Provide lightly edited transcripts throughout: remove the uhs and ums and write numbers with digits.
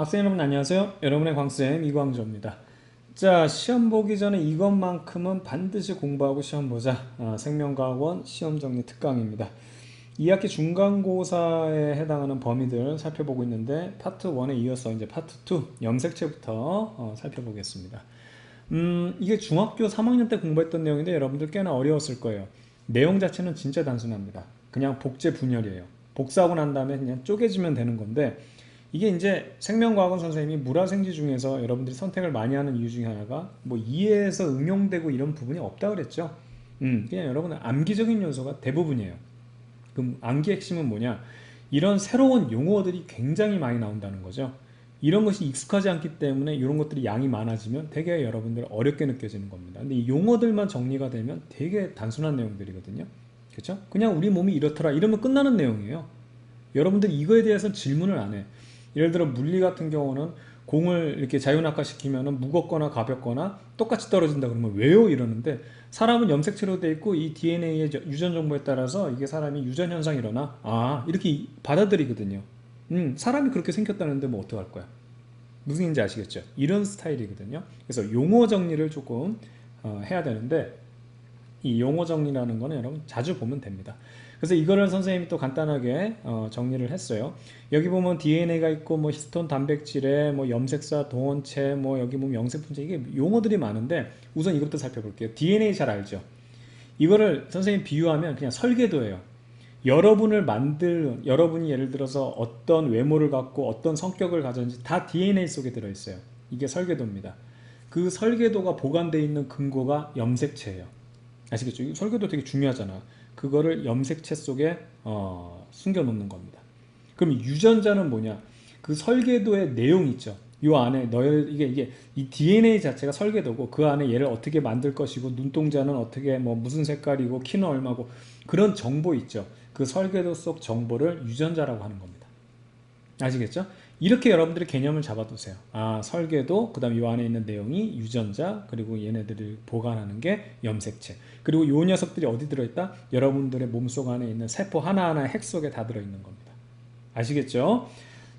학생 여러분 안녕하세요. 여러분의 광쌤 이광조입니다. 자, 시험 보기 전에 이것만큼은 반드시 공부하고 시험 보자. 생명과학원 시험정리 특강입니다. 2학기 중간고사에 해당하는 범위들 살펴보고 있는데 파트 1에 이어서 이제 파트 2 염색체부터 살펴보겠습니다. 이게 중학교 3학년 때 공부했던 내용인데 여러분들 꽤나 어려웠을 거예요. 내용 자체는 진짜 단순합니다. 그냥 복제 분열이에요. 복사하고 난 다음에 그냥 쪼개지면 되는 건데 이게 이제 생명과학원 선생님이 물화생지 중에서 여러분들이 선택을 많이 하는 이유 중에 하나가 뭐 이해해서 응용되고 이런 부분이 없다 그랬죠. 그냥 여러분은 암기적인 요소가 대부분이에요. 그럼 암기 핵심은 뭐냐? 이런 새로운 용어들이 굉장히 많이 나온다는 거죠. 이런 것이 익숙하지 않기 때문에 이런 것들이 양이 많아지면 되게 여러분들 어렵게 느껴지는 겁니다. 근데 이 용어들만 정리가 되면 되게 단순한 내용들이거든요. 그렇죠? 그냥 우리 몸이 이렇더라 이러면 끝나는 내용이에요. 여러분들이 이거에 대해서 질문을 안 해. 예를 들어 물리 같은 경우는 공을 이렇게 자유낙하시키면 무겁거나 가볍거나 똑같이 떨어진다 그러면 왜요? 이러는데 사람은 염색체로 돼 있고 이 DNA의 유전 정보에 따라서 이게 사람이 유전 현상이 일어나 이렇게 받아들이거든요. 사람이 그렇게 생겼다는데 뭐 어떡할 거야? 무슨 얘기인지 아시겠죠? 이런 스타일이거든요. 그래서 용어 정리를 조금 해야 되는데 이 용어 정리라는 거는 여러분 자주 보면 됩니다. 그래서 이거를 선생님이 또 간단하게 정리를 했어요. 여기 보면 DNA가 있고 뭐 히스톤 단백질에 뭐 염색사 동원체 뭐 여기 보면 영색분체 이게 용어들이 많은데 우선 이것부터 살펴볼게요. DNA 잘 알죠? 이거를 선생님 비유하면 그냥 설계도예요. 여러분이 예를 들어서 어떤 외모를 갖고 어떤 성격을 가졌는지 다 DNA 속에 들어있어요. 이게 설계도입니다. 그 설계도가 보관되어 있는 근거가 염색체예요. 아시겠죠? 이 설계도 되게 중요하잖아. 그거를 염색체 속에 숨겨놓는 겁니다. 그럼 유전자는 뭐냐? 그 설계도의 내용 있죠. 이 안에 이게 이 DNA 자체가 설계도고 그 안에 얘를 어떻게 만들 것이고 눈동자는 어떻게 뭐 무슨 색깔이고 키는 얼마고 그런 정보 있죠. 그 설계도 속 정보를 유전자라고 하는 겁니다. 아시겠죠? 이렇게 여러분들이 개념을 잡아두세요. 설계도, 그 다음 이 안에 있는 내용이 유전자, 그리고 얘네들을 보관하는 게 염색체. 그리고 이 녀석들이 어디 들어있다? 여러분들의 몸속 안에 있는 세포 하나하나의 핵 속에 다 들어있는 겁니다. 아시겠죠?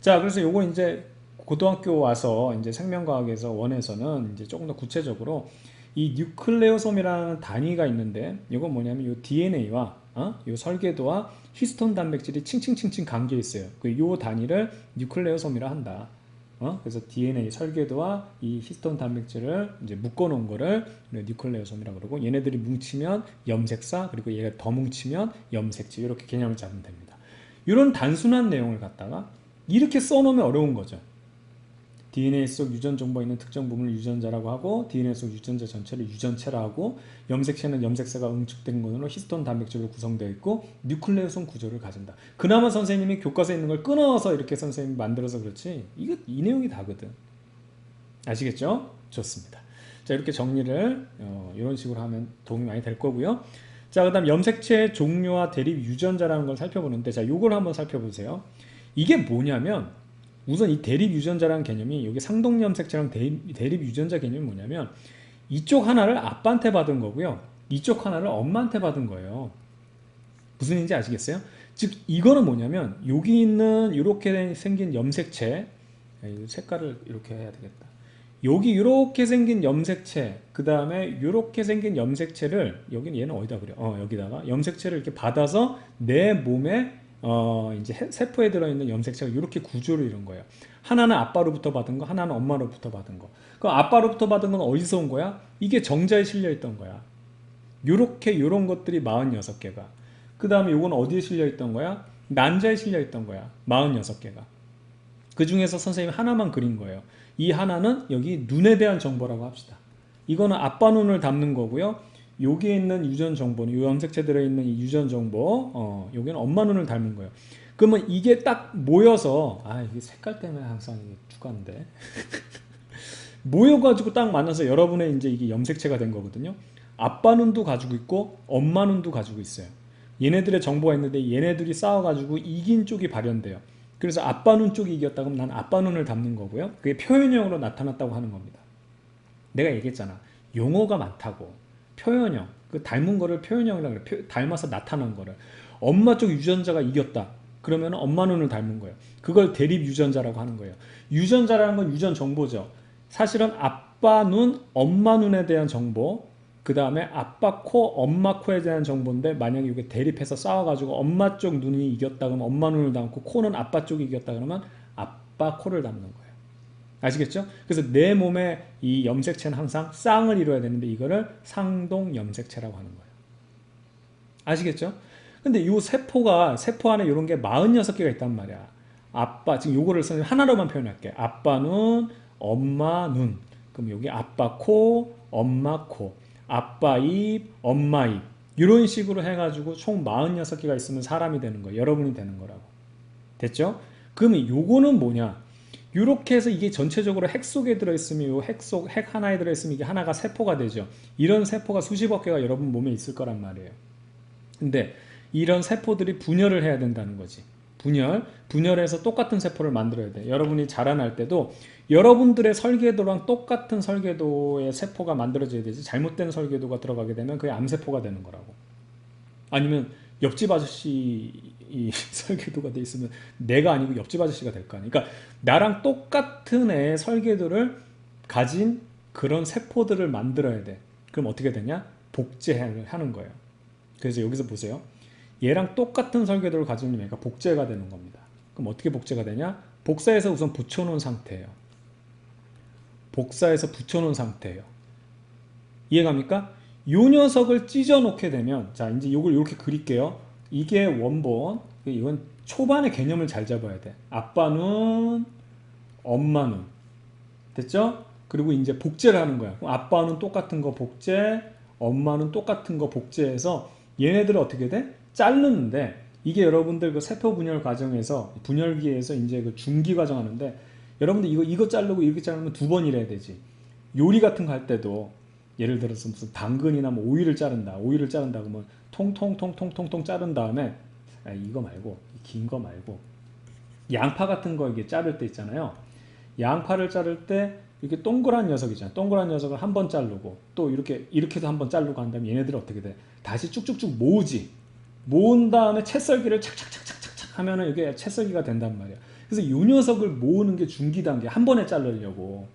자, 그래서 요거 이제 고등학교 와서 이제 생명과학에서 원에서는 이제 조금 더 구체적으로 이 뉴클레오솜이라는 단위가 있는데 이건 뭐냐면 요 DNA와 요 설계도와 히스톤 단백질이 칭칭칭칭 감겨 있어요. 요 단위를 뉴클레오솜이라 한다. 그래서 DNA 설계도와 이 히스톤 단백질을 이제 묶어 놓은 거를 뉴클레오솜이라고 그러고 얘네들이 뭉치면 염색사 그리고 얘가 더 뭉치면 염색체 이렇게 개념을 잡으면 됩니다. 이런 단순한 내용을 갖다가 이렇게 써놓으면 어려운 거죠. DNA 속 유전 정보에 있는 특정 부분을 유전자라고 하고 DNA 속 유전자 전체를 유전체라 하고 염색체는 염색체가 응축된 것으로 히스톤 단백질로 구성되어 있고 뉴클레오솜 구조를 가진다. 그나마 선생님이 교과서에 있는 걸 끊어서 이렇게 선생님이 만들어서 그렇지 이 내용이 다거든. 아시겠죠? 좋습니다. 자, 이렇게 정리를 이런 식으로 하면 도움이 많이 될 거고요. 자, 그 다음 염색체의 종류와 대립 유전자라는 걸 살펴보는데 자, 요걸 한번 살펴보세요. 이게 뭐냐면 우선 이 대립 유전자라는 개념이 여기 상동염색체랑 대립 유전자 개념이 뭐냐면 이쪽 하나를 아빠한테 받은 거고요. 이쪽 하나를 엄마한테 받은 거예요. 무슨 얘기인지 아시겠어요? 즉 이거는 뭐냐면 여기 있는 이렇게 생긴 염색체 색깔을 이렇게 해야 되겠다. 여기 이렇게 생긴 염색체 그 다음에 이렇게 생긴 염색체를 여기는 얘는 어디다 그려? 여기다가 염색체를 이렇게 받아서 내 몸에 이제 세포에 들어있는 염색체가 이렇게 구조를 이룬 거예요. 하나는 아빠로부터 받은 거, 하나는 엄마로부터 받은 거. 그 아빠로부터 받은 건 어디서 온 거야? 이게 정자에 실려 있던 거야. 요런 것들이 46개가. 그 다음에 요건 어디에 실려 있던 거야? 난자에 실려 있던 거야. 46개가. 그 중에서 선생님이 하나만 그린 거예요. 이 하나는 여기 눈에 대한 정보라고 합시다. 이거는 아빠 눈을 담는 거고요. 여기에 있는 유전 정보는 이 염색체 들어있는 이 유전 정보 여기는 엄마 눈을 닮은 거예요. 그러면 이게 딱 모여서 이게 색깔 때문에 항상 죽었는데 모여가지고 딱 만나서 여러분의 이제 이게 염색체가 된 거거든요. 아빠 눈도 가지고 있고 엄마 눈도 가지고 있어요. 얘네들의 정보가 있는데 얘네들이 싸워가지고 이긴 쪽이 발현돼요. 그래서 아빠 눈 쪽이 이겼다 그러면 난 아빠 눈을 담는 거고요. 그게 표현형으로 나타났다고 하는 겁니다. 내가 얘기했잖아. 용어가 많다고. 표현형. 그 닮은 거를 표현형이라고 그래. 닮아서 나타난 거를. 엄마 쪽 유전자가 이겼다. 그러면 엄마 눈을 닮은 거예요. 그걸 대립 유전자라고 하는 거예요. 유전자라는 건 유전 정보죠. 사실은 아빠 눈, 엄마 눈에 대한 정보, 그 다음에 아빠 코, 엄마 코에 대한 정보인데 만약에 이게 대립해서 싸워가지고 엄마 쪽 눈이 이겼다 그러면 엄마 눈을 닮고 코는 아빠 쪽이 이겼다 그러면 아빠 코를 닮는 거예요. 아시겠죠? 그래서 내 몸에 이 염색체는 항상 쌍을 이루어야 되는데 이거를 상동 염색체라고 하는 거예요. 아시겠죠? 근데 이 세포 안에 이런 게 46개가 있단 말이야. 아빠, 지금 요거를 하나로만 표현할게. 아빠 눈, 엄마 눈. 그럼 여기 아빠 코, 엄마 코, 아빠 입, 엄마 입. 이런 식으로 해가지고 총 46개가 있으면 사람이 되는 거예요. 여러분이 되는 거라고. 됐죠? 그러면 요거는 뭐냐? 이렇게 해서 이게 전체적으로 핵 속에 들어있으면 핵 하나에 들어있으면 이게 하나가 세포가 되죠. 이런 세포가 수십억 개가 여러분 몸에 있을 거란 말이에요. 근데 이런 세포들이 분열을 해야 된다는 거지. 분열해서 똑같은 세포를 만들어야 돼. 여러분이 자라날 때도 여러분들의 설계도랑 똑같은 설계도의 세포가 만들어져야 되지. 잘못된 설계도가 들어가게 되면 그게 암세포가 되는 거라고. 아니면 옆집 아저씨 이 설계도가 돼 있으면 내가 아니고 옆집 아저씨가 될 거 아니야. 그러니까 나랑 똑같은 애의 설계도를 가진 그런 세포들을 만들어야 돼. 그럼 어떻게 되냐? 복제를 하는 거예요. 그래서 여기서 보세요. 얘랑 똑같은 설계도를 가진 애가 복제가 되는 겁니다. 그럼 어떻게 복제가 되냐? 복사해서 우선 붙여놓은 상태예요. 복사해서 붙여놓은 상태예요. 이해갑니까? 요 녀석을 찢어 놓게 되면, 자, 이제 이걸 이렇게 그릴게요. 이게 원본, 이건 초반의 개념을 잘 잡아야 돼. 아빠 눈, 엄마 눈. 됐죠? 그리고 이제 복제를 하는 거야. 아빠는 똑같은 거 복제, 엄마는 똑같은 거 복제해서 얘네들을 어떻게 돼? 자르는데, 이게 여러분들 그 세포 분열 과정에서, 분열기에서 이제 그 중기 과정 하는데, 여러분들 이거 자르고 이렇게 자르면 2번 일해야 되지. 요리 같은 거 할 때도, 예를 들어서 무슨 당근이나 뭐 오이를 자른다. 오이를 자른다 그러면 통통통통통통 자른 다음에 이거 말고 긴 거 말고 양파 같은 거 이게 자를 때 있잖아요. 양파를 자를 때 이렇게 동그란 녀석 있잖아요. 동그란 녀석을 한 번 자르고 또 이렇게도 한 번 자르고 한 다음에 얘네들은 어떻게 돼? 다시 쭉쭉쭉 모으지. 모은 다음에 채썰기를 착착착착착 하면은 이게 채썰기가 된단 말이야. 그래서 이 녀석을 모으는 게 중기 단계. 한 번에 자르려고.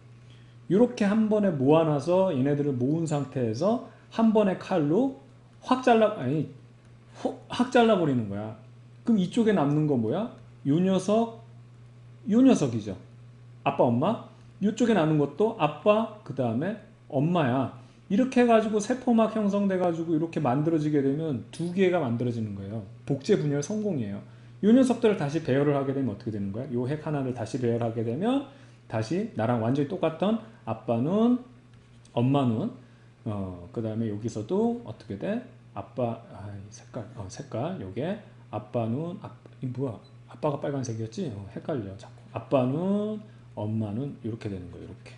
이렇게 한 번에 모아놔서 얘네들을 모은 상태에서 한 번의 칼로 확 잘라버리는 거야. 그럼 이쪽에 남는 거 뭐야? 요 녀석이죠. 아빠, 엄마. 이쪽에 남는 것도 아빠, 그 다음에 엄마야. 이렇게 해가지고 세포막 형성돼가지고 이렇게 만들어지게 되면 2개가 만들어지는 거예요. 복제 분열 성공이에요. 요 녀석들을 다시 배열을 하게 되면 어떻게 되는 거야? 요 핵 하나를 다시 배열하게 되면 다시 나랑 완전히 똑같던 아빠 눈, 엄마 눈, 그 다음에 여기서도 어떻게 돼? 아빠, 색깔, 요게 아빠 눈, 뭐야? 아빠가 빨간색이었지? 헷갈려, 자꾸. 아빠 눈, 엄마 눈, 이렇게 되는 거예요, 이렇게.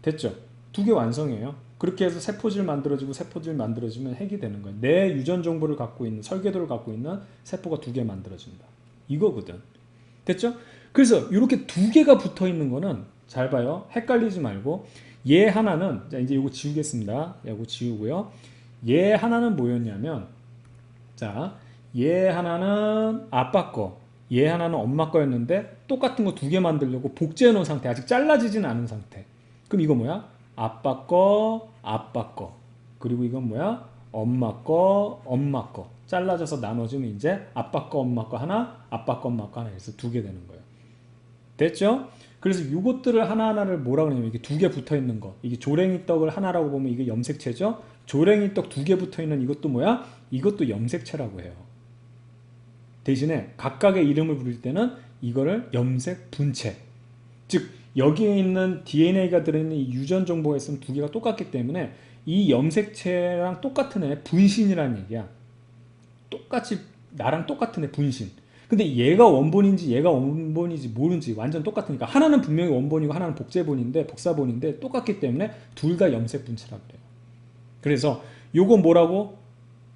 됐죠? 2개 완성이에요. 그렇게 해서 세포질 만들어지면 핵이 되는 거예요. 내 유전 정보를 갖고 있는, 설계도를 갖고 있는 세포가 2개 만들어진다. 이거거든. 됐죠? 그래서 이렇게 2개가 붙어 있는 거는 잘 봐요. 헷갈리지 말고 얘 하나는 자 이제 이거 지우겠습니다. 이거 지우고요. 얘 하나는 뭐였냐면 자, 얘 하나는 아빠 거, 얘 하나는 엄마 거였는데 똑같은 거 2개 만들려고 복제해 놓은 상태. 아직 잘라지진 않은 상태. 그럼 이거 뭐야? 아빠 거, 아빠 거. 그리고 이건 뭐야? 엄마 거, 엄마 거. 잘라져서 나눠지면 이제 아빠 거, 엄마 거 하나, 아빠 거, 엄마 거 하나 해서 2개 되는 거예요. 됐죠? 그래서 이것들을 하나하나를 뭐라 그러냐면 이게 2개 붙어 있는 거. 이게 조랭이 떡을 하나라고 보면 이게 염색체죠? 조랭이 떡 2개 붙어 있는 이것도 뭐야? 이것도 염색체라고 해요. 대신에 각각의 이름을 부를 때는 이거를 염색 분체. 즉, 여기에 있는 DNA가 들어있는 이 유전 정보가 있으면 2개가 똑같기 때문에 이 염색체랑 똑같은 애 분신이라는 얘기야. 똑같이 나랑 똑같은 애 분신. 근데 얘가 원본인지 얘가 원본인지 모르는지 완전 똑같으니까 하나는 분명히 원본이고 하나는 복사본인데 똑같기 때문에 둘 다 염색분체라고 그래요. 그래서 요거 뭐라고?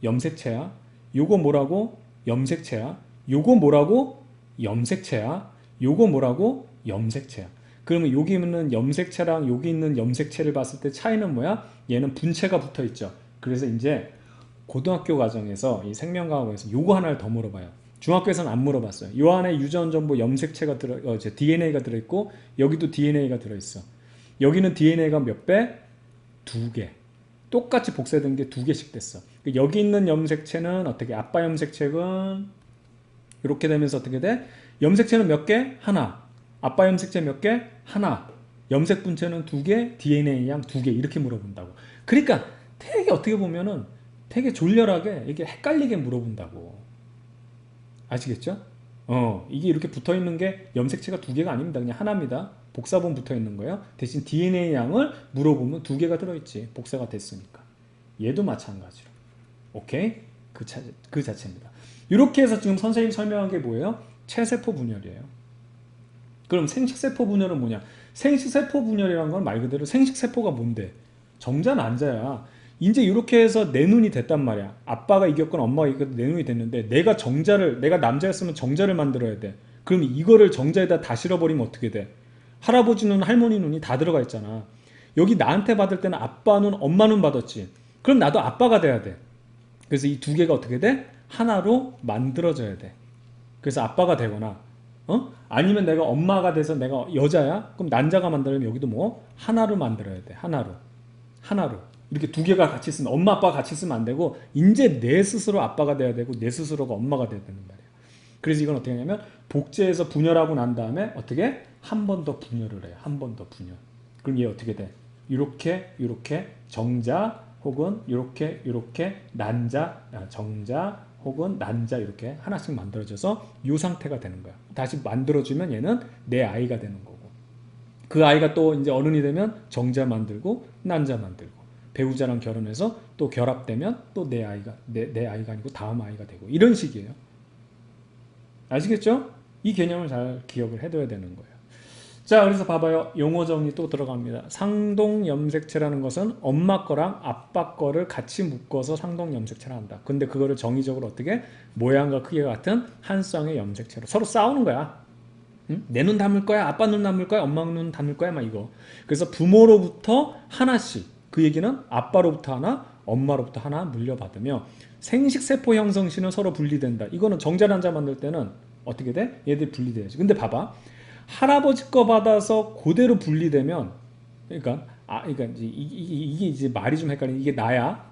염색체야. 요거 뭐라고? 염색체야. 요거 뭐라고? 염색체야. 요거 뭐라고? 염색체야. 그러면 여기 있는 염색체랑 여기 있는 염색체를 봤을 때 차이는 뭐야? 얘는 분체가 붙어 있죠. 그래서 이제 고등학교 과정에서 이 생명과학에서 요거 하나를 더 물어봐요. 중학교에서는 안 물어봤어요. 요 안에 유전 정보 염색체가 DNA가 들어있고 여기도 DNA가 들어있어. 여기는 DNA가 몇 배? 2개. 똑같이 복사된 게 2개씩 됐어. 여기 있는 염색체는 어떻게? 아빠 염색체는 이렇게 되면서 어떻게 돼? 염색체는 몇 개? 하나. 아빠 염색체 몇 개? 하나. 염색 분체는 2개, DNA 양 2개 이렇게 물어본다고. 그러니까 되게 어떻게 보면은 되게 졸렬하게 이게 헷갈리게 물어본다고. 아시겠죠? 이게 이렇게 붙어 있는 게 염색체가 2개가 아닙니다. 그냥 하나입니다. 복사본 붙어 있는 거예요. 대신 DNA 양을 물어보면 2개가 들어있지. 복사가 됐으니까. 얘도 마찬가지로. 오케이? 그 자체입니다. 이렇게 해서 지금 선생님이 설명한 게 뭐예요? 체세포 분열이에요. 그럼 생식세포 분열은 뭐냐? 생식세포 분열이라는 건 말 그대로 생식세포가 뭔데? 정자 난자야. 이제 이렇게 해서 내 눈이 됐단 말이야. 아빠가 이겼거나 엄마가 이겼거나 내 눈이 됐는데 내가 남자였으면 정자를 만들어야 돼. 그럼 이거를 정자에다 다 실어버리면 어떻게 돼? 할아버지 눈, 할머니 눈이 다 들어가 있잖아. 여기 나한테 받을 때는 아빠 눈, 엄마 눈 받았지. 그럼 나도 아빠가 돼야 돼. 그래서 이 2개가 어떻게 돼? 하나로 만들어져야 돼. 그래서 아빠가 되거나 아니면 내가 엄마가 돼서 내가 여자야? 그럼 난자가 만들려면 여기도 뭐? 하나로 만들어야 돼. 하나로. 이렇게 2개가 같이 있으면 엄마 아빠가 같이 있으면 안 되고 이제 내 스스로 아빠가 돼야 되고 내 스스로가 엄마가 돼야 되는 말이야. 그래서 이건 어떻게 하냐면 복제해서 분열하고 난 다음에 어떻게? 한 번 더 분열을 해요. 한 번 더 분열. 그럼 얘 어떻게 돼? 이렇게 정자 혹은 이렇게 난자, 정자 혹은 난자 이렇게 하나씩 만들어져서 이 상태가 되는 거야. 다시 만들어주면 얘는 내 아이가 되는 거고. 그 아이가 또 이제 어른이 되면 정자 만들고 난자 만들고 배우자랑 결혼해서 또 결합되면 또 내 아이가 아니고 다음 아이가 되고 이런 식이에요. 아시겠죠? 이 개념을 잘 기억을 해둬야 되는 거예요. 자, 그래서 봐봐요. 용어 정리 또 들어갑니다. 상동 염색체라는 것은 엄마 거랑 아빠 거를 같이 묶어서 상동 염색체를 한다. 근데 그거를 정의적으로 어떻게? 모양과 크기가 같은 한 쌍의 염색체로 서로 싸우는 거야. 응? 내 눈 담을 거야? 아빠 눈 담을 거야? 엄마 눈 담을 거야? 막 이거. 그래서 부모로부터 하나씩, 그 얘기는 아빠로부터 하나, 엄마로부터 하나 물려받으며 생식세포 형성 시는 서로 분리된다. 이거는 정자난자 만들 때는 어떻게 돼? 얘들이 분리돼야지. 근데 봐봐. 할아버지 거 받아서 그대로 분리되면 그러니까 이게 이제 말이 좀 헷갈리는 이게 나야.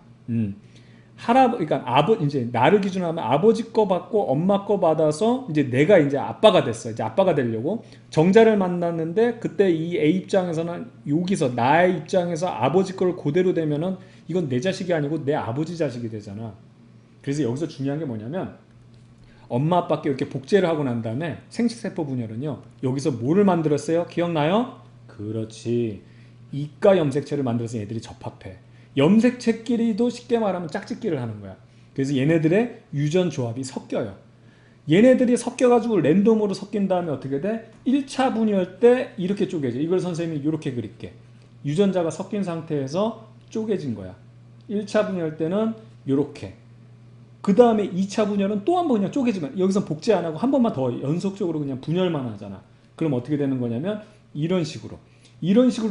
그러니까 이제 나를 기준으로 하면 아버지 거 받고 엄마 거 받아서 이제 내가 이제 아빠가 됐어. 이제 아빠가 되려고 정자를 만났는데 그때 이 A 입장에서는 여기서 나의 입장에서 아버지 거를 그대로 되면은 이건 내 자식이 아니고 내 아버지 자식이 되잖아. 그래서 여기서 중요한 게 뭐냐면 엄마 아빠께 이렇게 복제를 하고 난 다음에 생식세포 분열은요. 여기서 뭐를 만들었어요? 기억나요? 그렇지. 이가 염색체를 만들어서 얘들이 접합해. 염색체끼리도 쉽게 말하면 짝짓기를 하는 거야. 그래서 얘네들의 유전 조합이 섞여요. 얘네들이 섞여가지고 랜덤으로 섞인 다음에 어떻게 돼? 1차 분열 때 이렇게 쪼개져. 이걸 선생님이 이렇게 그릴게. 유전자가 섞인 상태에서 쪼개진 거야. 1차 분열 때는 이렇게. 그 다음에 2차 분열은 또 한 번 그냥 쪼개지만 여기서 복제 안 하고 한 번만 더 연속적으로 그냥 분열만 하잖아. 그럼 어떻게 되는 거냐면 이런 식으로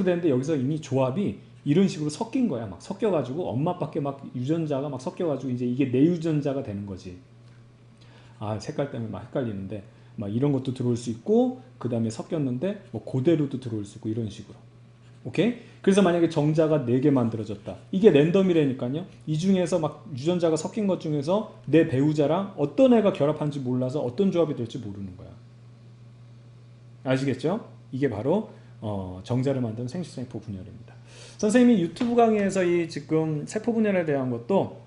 되는데 여기서 이미 조합이 이런 식으로 섞인 거야. 막 섞여가지고 엄마 아빠께 막 유전자가 막 섞여가지고 이제 이게 내 유전자가 되는 거지. 아, 색깔 때문에 막 헷갈리는데 막 이런 것도 들어올 수 있고 그 다음에 섞였는데 뭐 그대로도 들어올 수 있고 이런 식으로. 오케이? 그래서 만약에 정자가 4개 만들어졌다. 이게 랜덤이라니까요. 이 중에서 막 유전자가 섞인 것 중에서 내 배우자랑 어떤 애가 결합한지 몰라서 어떤 조합이 될지 모르는 거야. 아시겠죠? 이게 바로 정자를 만든 생식세포 분열입니다. 선생님이 유튜브 강의에서 이 지금 세포 분열에 대한 것도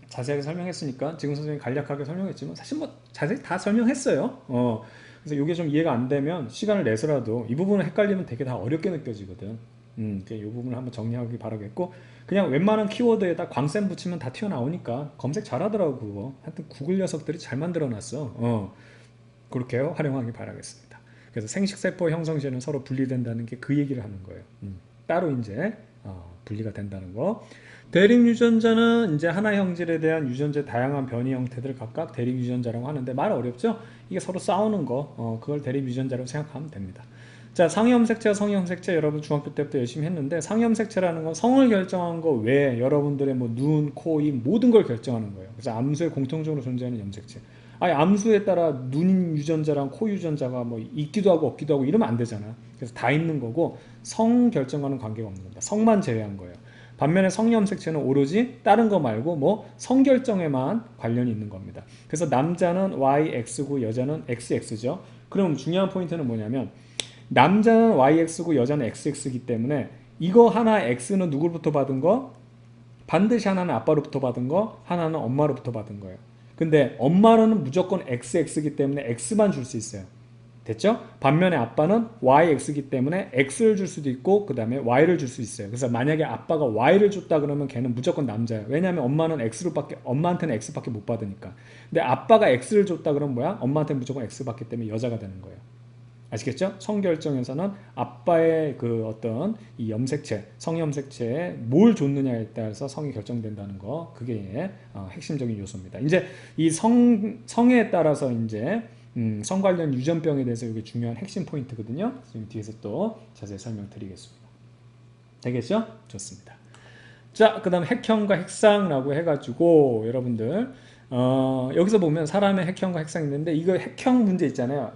자세하게 설명했으니까 지금 선생님이 간략하게 설명했지만 사실 뭐 자세히 다 설명했어요. 그래서 이게 좀 이해가 안 되면 시간을 내서라도 이 부분을 헷갈리면 되게 다 어렵게 느껴지거든. 이 부분을 한번 정리하기 바라겠고 그냥 웬만한 키워드에다 광센 붙이면 다 튀어나오니까 검색 잘하더라고 그거. 하여튼 구글 녀석들이 잘 만들어놨어. 그렇게 활용하기 바라겠습니다. 그래서 생식세포 형성 시에는 서로 분리된다는 게 그 얘기를 하는 거예요. 따로 이제 분리가 된다는 거. 대립 유전자는 이제 하나 형질에 대한 유전자의 다양한 변이 형태들을 각각 대립 유전자라고 하는데 말 어렵죠? 이게 서로 싸우는 거 그걸 대립 유전자라고 생각하면 됩니다. 자, 상염색체와 성염색체 여러분 중학교 때부터 열심히 했는데 상염색체라는 건 성을 결정한 거 외에 여러분들의 뭐 눈, 코, 입 모든 걸 결정하는 거예요. 그래서 암수에 공통적으로 존재하는 염색체. 아니 암수에 따라 눈 유전자랑 코 유전자가 뭐 있기도 하고 없기도 하고 이러면 안 되잖아. 그래서 다 있는 거고 성 결정과는 관계가 없는 겁니다. 성만 제외한 거예요. 반면에 성염색체는 오로지 다른 거 말고 뭐 성결정에만 관련이 있는 겁니다. 그래서 남자는 YX고 여자는 XX죠. 그럼 중요한 포인트는 뭐냐면 남자는 YX고 여자는 XX이기 때문에 이거 하나 X는 누구로부터 받은 거? 반드시 하나는 아빠로부터 받은 거, 하나는 엄마로부터 받은 거예요. 근데 엄마는 무조건 XX이기 때문에 X만 줄 수 있어요. 됐죠? 반면에 아빠는 YX이기 때문에 X를 줄 수도 있고 그 다음에 Y를 줄 수 있어요. 그래서 만약에 아빠가 Y를 줬다 그러면 걔는 무조건 남자예요. 왜냐하면 엄마한테는 X밖에 못 받으니까. 근데 아빠가 X를 줬다 그러면 뭐야? 엄마한테는 무조건 X 받기 때문에 여자가 되는 거예요. 아시겠죠? 성결정에서는 아빠의 그 어떤 이 염색체, 성염색체에 뭘 줬느냐에 따라서 성이 결정된다는 거, 그게 핵심적인 요소입니다. 이제 이 성에 따라서 이제 성 관련 유전병에 대해서 이게 중요한 핵심 포인트거든요. 지금 뒤에서 또 자세히 설명드리겠습니다. 되겠죠? 좋습니다. 자, 그 다음 핵형과 핵상이라고 해가지고 여러분들 여기서 보면 사람의 핵형과 핵상이 있는데 이거 핵형 문제 있잖아요.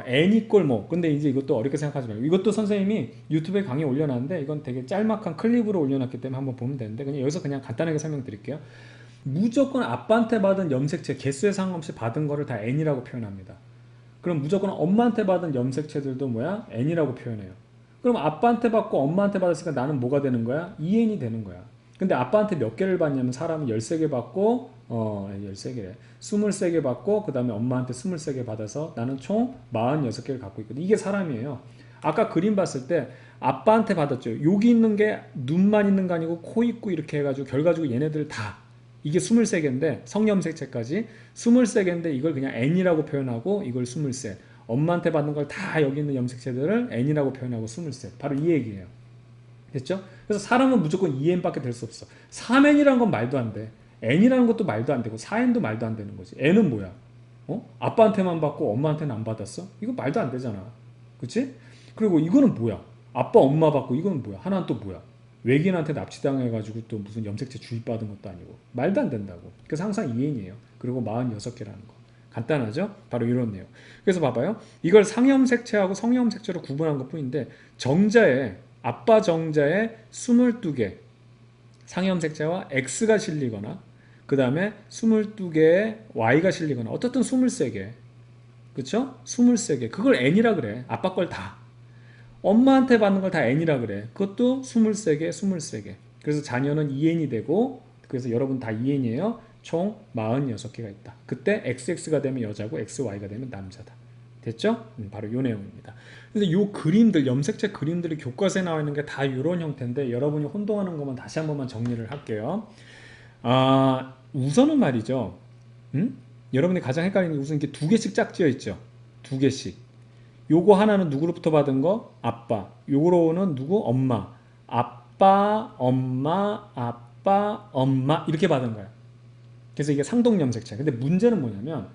n 이꼴 뭐 근데 이제 이것도 어렵게 생각하지 말고 이것도 선생님이 유튜브에 강의 올려놨는데 이건 되게 짤막한 클립으로 올려놨기 때문에 한번 보면 되는데 그냥 여기서 그냥 간단하게 설명드릴게요. 무조건 아빠한테 받은 염색체 개수에 상관없이 받은 거를 다 n이라고 표현합니다. 그럼 무조건 엄마한테 받은 염색체들도 뭐야? n이라고 표현해요. 그럼 아빠한테 받고 엄마한테 받았으니까 나는 뭐가 되는 거야? 2n이 되는 거야. 근데 아빠한테 몇 개를 받냐면 사람은 13개 받고 13개래. 23개 받고 그 다음에 엄마한테 23개 받아서 나는 총 46개를 갖고 있거든. 이게 사람이에요. 아까 그림 봤을 때 아빠한테 받았죠. 여기 있는 게 눈만 있는 거 아니고 코 있고 이렇게 해가지고 결과적으로 얘네들 다 이게 23개인데 성염색체까지 23개인데 이걸 그냥 n이라고 표현하고 이걸 23. 엄마한테 받는 걸 다 여기 있는 염색체들을 n이라고 표현하고 23. 바로 이 얘기예요. 됐죠? 그래서 사람은 무조건 2n밖에 될 수 없어. 3n이라는 건 말도 안 돼. n이라는 것도 말도 안 되고 4n도 말도 안 되는 거지. n은 뭐야? 아빠한테만 받고 엄마한테는 안 받았어? 이거 말도 안 되잖아. 그치? 그리고 이거는 뭐야? 아빠 엄마 받고 이거는 뭐야? 하나는 또 뭐야? 외계인한테 납치당해가지고 또 무슨 염색체 주입받은 것도 아니고 말도 안 된다고. 그래서 항상 2n이에요. 그리고 46개라는 거. 간단하죠? 바로 이런 내용. 그래서 봐봐요. 이걸 상염색체하고 성염색체로 구분한 것 뿐인데 정자에 아빠 정자에 22개 상염색체와 X가 실리거나 그 다음에 22개의 Y가 실리거나 어떻든 23개 그쵸? 23개 그걸 N이라 그래. 아빠 걸 다. 엄마한테 받는 걸 다 N이라 그래. 그것도 23개 23개 그래서 자녀는 2N이 되고 그래서 여러분 다 2N이에요. 총 46개가 있다. 그때 XX가 되면 여자고 XY가 되면 남자다. 됐죠? 바로 이 내용입니다. 그래서 이 그림들, 염색체 그림들이 교과서에 나와 있는 게 다 이런 형태인데 여러분이 혼동하는 것만 다시 한 번만 정리를 할게요. 우선은 말이죠. 여러분이 가장 헷갈리는 게 우선 이렇게 두 개씩 짝지어 있죠. 두 개씩. 요거 하나는 누구로부터 받은 거? 아빠. 요거로는 누구? 엄마. 아빠, 엄마, 아빠, 엄마 이렇게 받은 거야. 그래서 이게 상동염색체. 근데 문제는 뭐냐면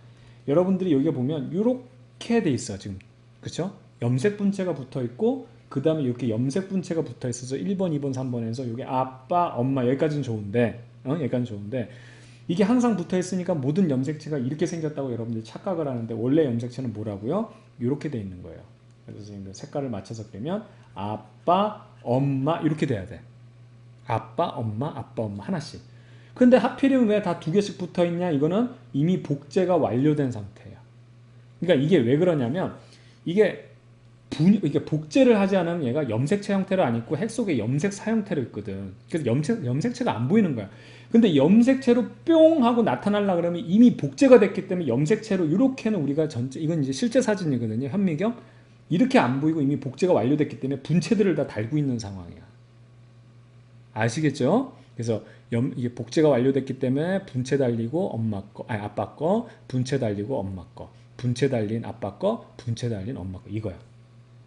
여러분들이 여기 보면 이렇게 돼 있어 지금. 그쵸? 염색 분체가 붙어 있고 그 다음에 이렇게 염색 분체가 붙어 있어서 1번, 2번, 3번에서 여기 아빠, 엄마 여기까지는 좋은데 여기까지는 좋은데 이게 항상 붙어 있으니까 모든 염색체가 이렇게 생겼다고 여러분들이 착각을 하는데 원래 염색체는 뭐라고요? 이렇게 돼 있는 거예요. 그래서 색깔을 맞춰서 그리면 아빠, 엄마 이렇게 돼야 돼. 아빠, 엄마 하나씩. 근데 하필이면 왜 다 두 개씩 붙어 있냐? 이거는 이미 복제가 완료된 상태예요. 그러니까 이게 왜 그러냐면 이게 복제를 하지 않으면 얘가 염색체 형태로 안 있고 핵 속에 염색사 형태로 있거든. 그래서 염색체가 안 보이는 거야. 근데 염색체로 뿅 하고 나타나려 그러면 이미 복제가 됐기 때문에 염색체로 이렇게는 우리가 전체 이건 이제 실제 사진이거든요. 현미경 이렇게 안 보이고 이미 복제가 완료됐기 때문에 분체들을 다 달고 있는 상황이야. 아시겠죠? 그래서 이게 복제가 완료됐기 때문에 분체 달리고 아빠 거, 분체 달리고 엄마 거, 분체 달린 아빠 거, 분체 달린 엄마 거 이거야.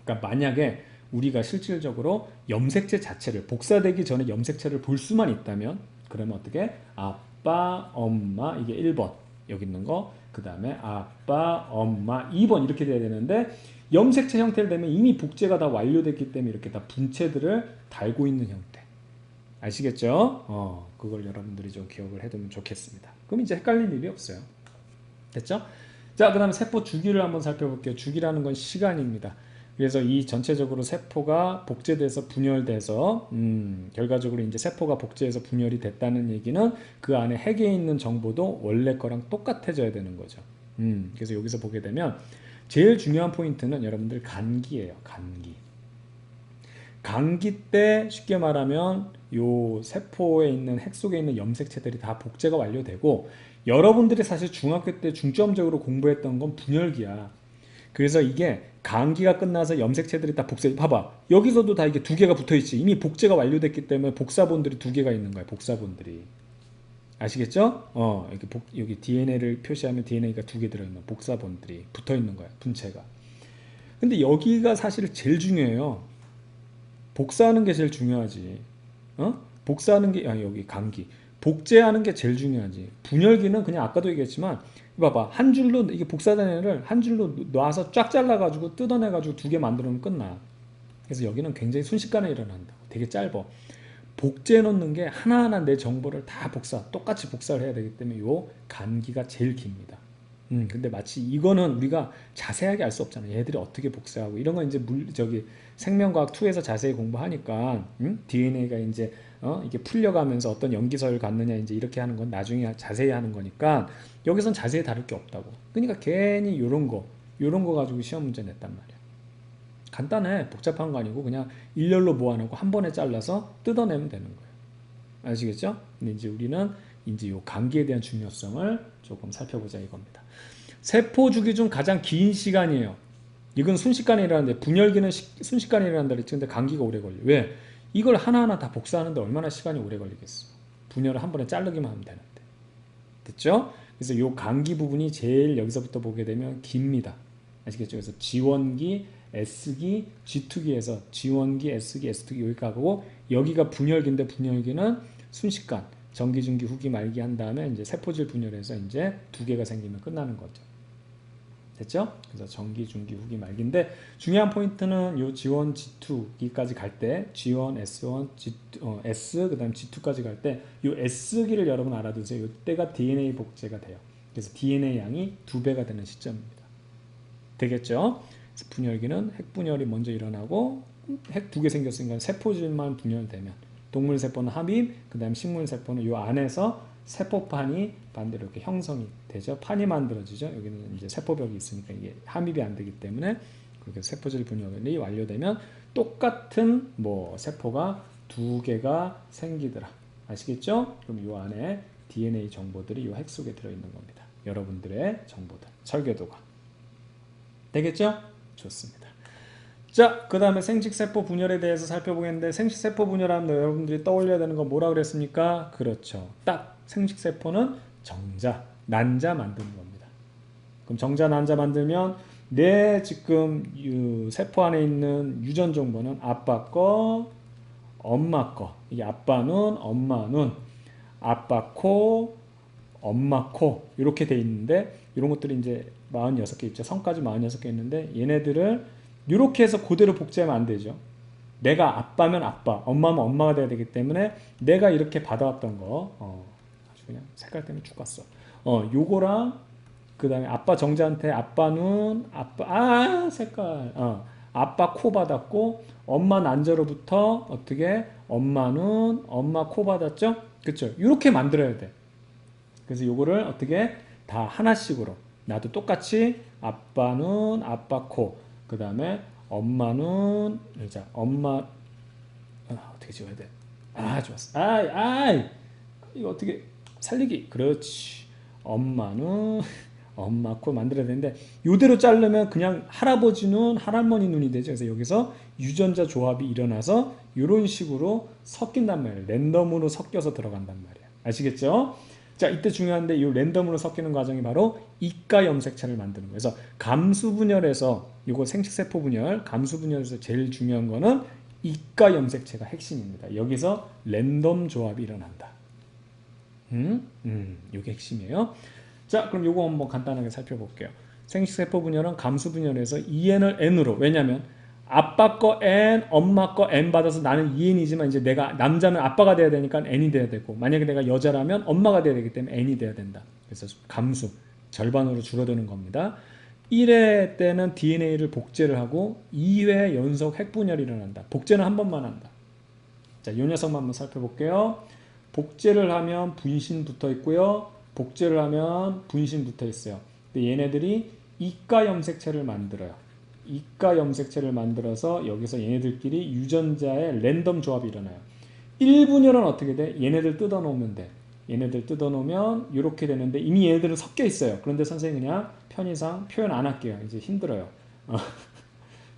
그러니까 만약에 우리가 실질적으로 염색체 자체를 복사되기 전에 염색체를 볼 수만 있다면 그러면 어떻게? 아빠, 엄마 이게 1번 여기 있는 거 그 다음에 아빠, 엄마 2번 이렇게 돼야 되는데 염색체 형태를 되면 이미 복제가 다 완료됐기 때문에 이렇게 다 분체들을 달고 있는 형태. 아시겠죠? 그걸 여러분들이 좀 기억을 해두면 좋겠습니다. 그럼 이제 헷갈릴 일이 없어요. 됐죠? 자, 그 다음에 세포 주기를 한번 살펴볼게요. 주기라는 건 시간입니다. 그래서 이 전체적으로 세포가 복제돼서 분열돼서 결과적으로 이제 세포가 복제해서 분열이 됐다는 얘기는 그 안에 핵에 있는 정보도 원래 거랑 똑같아져야 되는 거죠. 그래서 여기서 보게 되면 제일 중요한 포인트는 여러분들 간기예요. 간기. 간기 때 쉽게 말하면 요 세포에 있는 핵 속에 있는 염색체들이 다 복제가 완료되고, 여러분들이 사실 중학교 때 중점적으로 공부했던 건 분열기야. 그래서 이게 간기가 끝나서 염색체들이 다 복제, 봐봐, 여기서도 다 이게 두 개가 붙어 있지. 이미 복제가 완료됐기 때문에 복사본들이 두 개가 있는 거야. 복사본들이. 아시겠죠? 이렇게 여기 DNA를 표시하면 DNA가 두 개 들어있는 복사본들이 붙어 있는 거야. 분체가. 근데 여기가 사실 제일 중요해요. 복사하는 게 제일 중요하지. 복사하는 게, 여기 간기. 복제하는 게 제일 중요하지. 분열기는 그냥 아까도 얘기했지만, 봐봐. 한 줄로, 이게 복사된 애를 한 줄로 놔서 쫙 잘라가지고 뜯어내가지고 두 개 만들면 끝나. 그래서 여기는 굉장히 순식간에 일어난다. 되게 짧아. 복제해 놓는 게 하나하나 내 정보를 다 똑같이 복사를 해야 되기 때문에 요 간기가 제일 깁니다. 근데 마치 이거는 우리가 자세하게 알 수 없잖아. 얘들이 어떻게 복사하고 이런 건 이제 생명과학 2에서 자세히 공부하니까 DNA가 이제 이게 풀려가면서 어떤 염기서열 갖느냐 이제 이렇게 하는 건 나중에 자세히 하는 거니까 여기선 자세히 다룰 게 없다고. 그러니까 괜히 요런 거 가지고 시험 문제 냈단 말이야. 간단해. 복잡한 거 아니고 그냥 일렬로 모아놓고 한 번에 잘라서 뜯어내면 되는 거예요. 아시겠죠? 근데 이제 우리는 이제 요 간기에 대한 중요성을 조금 살펴보자 이겁니다. 세포 주기 중 가장 긴 시간이에요. 이건 순식간에 일어나는데, 분열기는 순식간에 일어난다 그랬지. 근데 간기가 오래 걸려. 왜? 이걸 하나하나 다 복사하는데 얼마나 시간이 오래 걸리겠어. 분열을 한 번에 자르기만 하면 되는데. 됐죠? 그래서 요 간기 부분이 제일 여기서부터 보게 되면 깁니다. 아시겠죠? 그래서 지원기, S기, G2기에서 지원기, S기, S2기 여기 가고, 여기가 분열기인데 분열기는 순식간 전기, 중기, 후기, 말기 한 다음에 이제 세포질 분열해서 이제 두 개가 생기면 끝나는 거죠. 됐죠? 그래서 전기, 중기, 후기, 말기인데 중요한 포인트는 요 G1, G2기까지 갈 때 G1, S1, S 그 다음 G2까지 갈 때 요 S기를 여러분 알아두세요. 이때가 DNA 복제가 돼요. 그래서 DNA 양이 2배가 되는 시점입니다. 되겠죠? 그래서 분열기는 핵분열이 먼저 일어나고 핵 두 개 생겼으니까 세포질만 분열되면, 동물세포는 합입, 그 다음 식물세포는 요 안에서 세포판이 반대로 이렇게 형성이 되죠. 판이 만들어지죠. 여기는 이제 세포벽이 있으니까 이게 함입이 안 되기 때문에 그렇게 세포질 분열이 완료되면 똑같은 세포가 두 개가 생기더라. 아시겠죠? 그럼 요 안에 DNA 정보들이 요 핵 속에 들어있는 겁니다. 여러분들의 정보들, 설계도가. 되겠죠? 좋습니다. 자, 그 다음에 생식세포 분열에 대해서 살펴보겠는데, 생식세포 분열하면 여러분들이 떠올려야 되는 건 뭐라 그랬습니까? 그렇죠. 딱 생식세포는 정자, 난자 만드는 겁니다. 그럼 정자, 난자 만들면 내 지금 세포 안에 있는 유전 정보는 아빠 거, 엄마 거, 이게 아빠 눈, 엄마 눈, 아빠 코, 엄마 코 이렇게 돼 있는데, 이런 것들이 이제 46개 있죠. 성까지 46개 있는데 얘네들을 이렇게 해서 그대로 복제하면 안 되죠. 내가 아빠면 아빠, 엄마면 엄마가 돼야 되기 때문에 내가 이렇게 받아왔던 거, 아주 그냥 색깔 때문에 죽었어. 요거랑 그 다음에 아빠 정자한테 아빠 눈, 색깔, 아빠 코 받았고, 엄마 난자로부터 어떻게 엄마 눈, 엄마 코 받았죠? 그쵸? 이렇게 만들어야 돼. 그래서 요거를 어떻게 다 하나씩으로, 나도 똑같이 아빠 눈, 아빠 코, 그 다음에 엄마 눈, 자, 엄마, 어떻게 지워야 돼? 좋았어. 이거 어떻게 살리기? 그렇지. 엄마 눈, 엄마 코 만들어야 되는데, 요대로 자르면 그냥 할아버지 눈, 할아버지 눈이 되죠. 그래서 여기서 유전자 조합이 일어나서 이런 식으로 섞인단 말이에요. 랜덤으로 섞여서 들어간단 말이에요. 아시겠죠? 자, 이때 중요한데 이 랜덤으로 섞이는 과정이 바로 이가 염색체를 만드는 거예요. 그래서 감수분열에서, 이거 생식세포 분열, 감수분열에서 제일 중요한 거는 이가 염색체가 핵심입니다. 여기서 랜덤 조합이 일어난다. 이게 핵심이에요. 자, 그럼 이거 한번 간단하게 살펴볼게요. 생식세포 분열은 감수분열에서 EN을 N으로, 왜냐면 아빠 거 N, 엄마 거 N 받아서 나는 EN이지만 이제 내가 남자면 아빠가 돼야 되니까 N이 돼야 되고, 만약에 내가 여자라면 엄마가 돼야 되기 때문에 N이 돼야 된다. 그래서 감수, 절반으로 줄어드는 겁니다. 1회 때는 DNA를 복제를 하고 2회 연속 핵분열이 일어난다. 복제는 한 번만 한다. 자, 이 녀석만 한번 살펴볼게요. 복제를 하면 분신 붙어 있고요. 복제를 하면 분신 붙어 있어요. 근데 얘네들이 이가 염색체를 만들어요. 이가 염색체를 만들어서 여기서 얘네들끼리 유전자의 랜덤 조합이 일어나요. 1분열은 어떻게 돼? 얘네들 뜯어놓으면 돼. 얘네들 뜯어놓으면 이렇게 되는데 이미 얘네들은 섞여 있어요. 그런데 선생님 그냥 편의상 표현 안 할게요. 이제 힘들어요.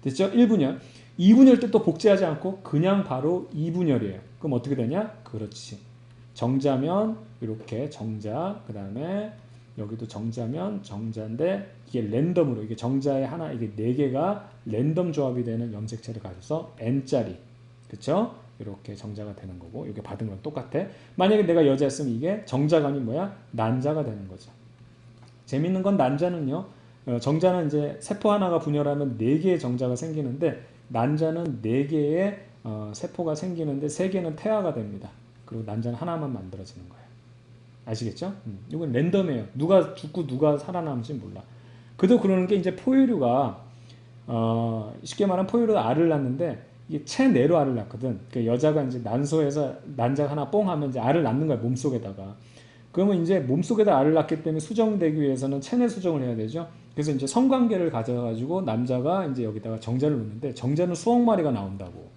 됐죠? 1분열. 2분열 때 또 복제하지 않고 그냥 바로 2분열이에요. 그럼 어떻게 되냐? 그렇지. 정자면 이렇게 정자, 그 다음에 여기도 정자면 정자인데 이게 랜덤으로 이게 정자의 하나 이게 4개가 랜덤 조합이 되는 염색체를 가져서 N짜리, 그쵸? 이렇게 정자가 되는 거고 이게 받은 건 똑같아. 만약에 내가 여자였으면 이게 정자가 아닌 뭐야? 난자가 되는 거죠. 재밌는 건 난자는요. 정자는 이제 세포 하나가 분열하면 4개의 정자가 생기는데 난자는 4개의 세포가 생기는데 3개는 태아가 됩니다. 그리고 난자는 하나만 만들어지는 거예요. 아시겠죠? 이건 랜덤이에요. 누가 죽고 누가 살아남을지 몰라. 그도 그러는 게 이제 포유류가 쉽게 말하면 포유류가 알을 낳는데 이게 체내로 알을 낳거든. 그 여자가 이제 난소에서 난자 하나 뽕 하면 이제 알을 낳는 거야, 몸속에다가. 그러면 이제 몸속에다 알을 낳기 때문에 수정되기 위해서는 체내 수정을 해야 되죠. 그래서 이제 성관계를 가져가지고 남자가 이제 여기다가 정자를 놓는데 정자는 수억 마리가 나온다고.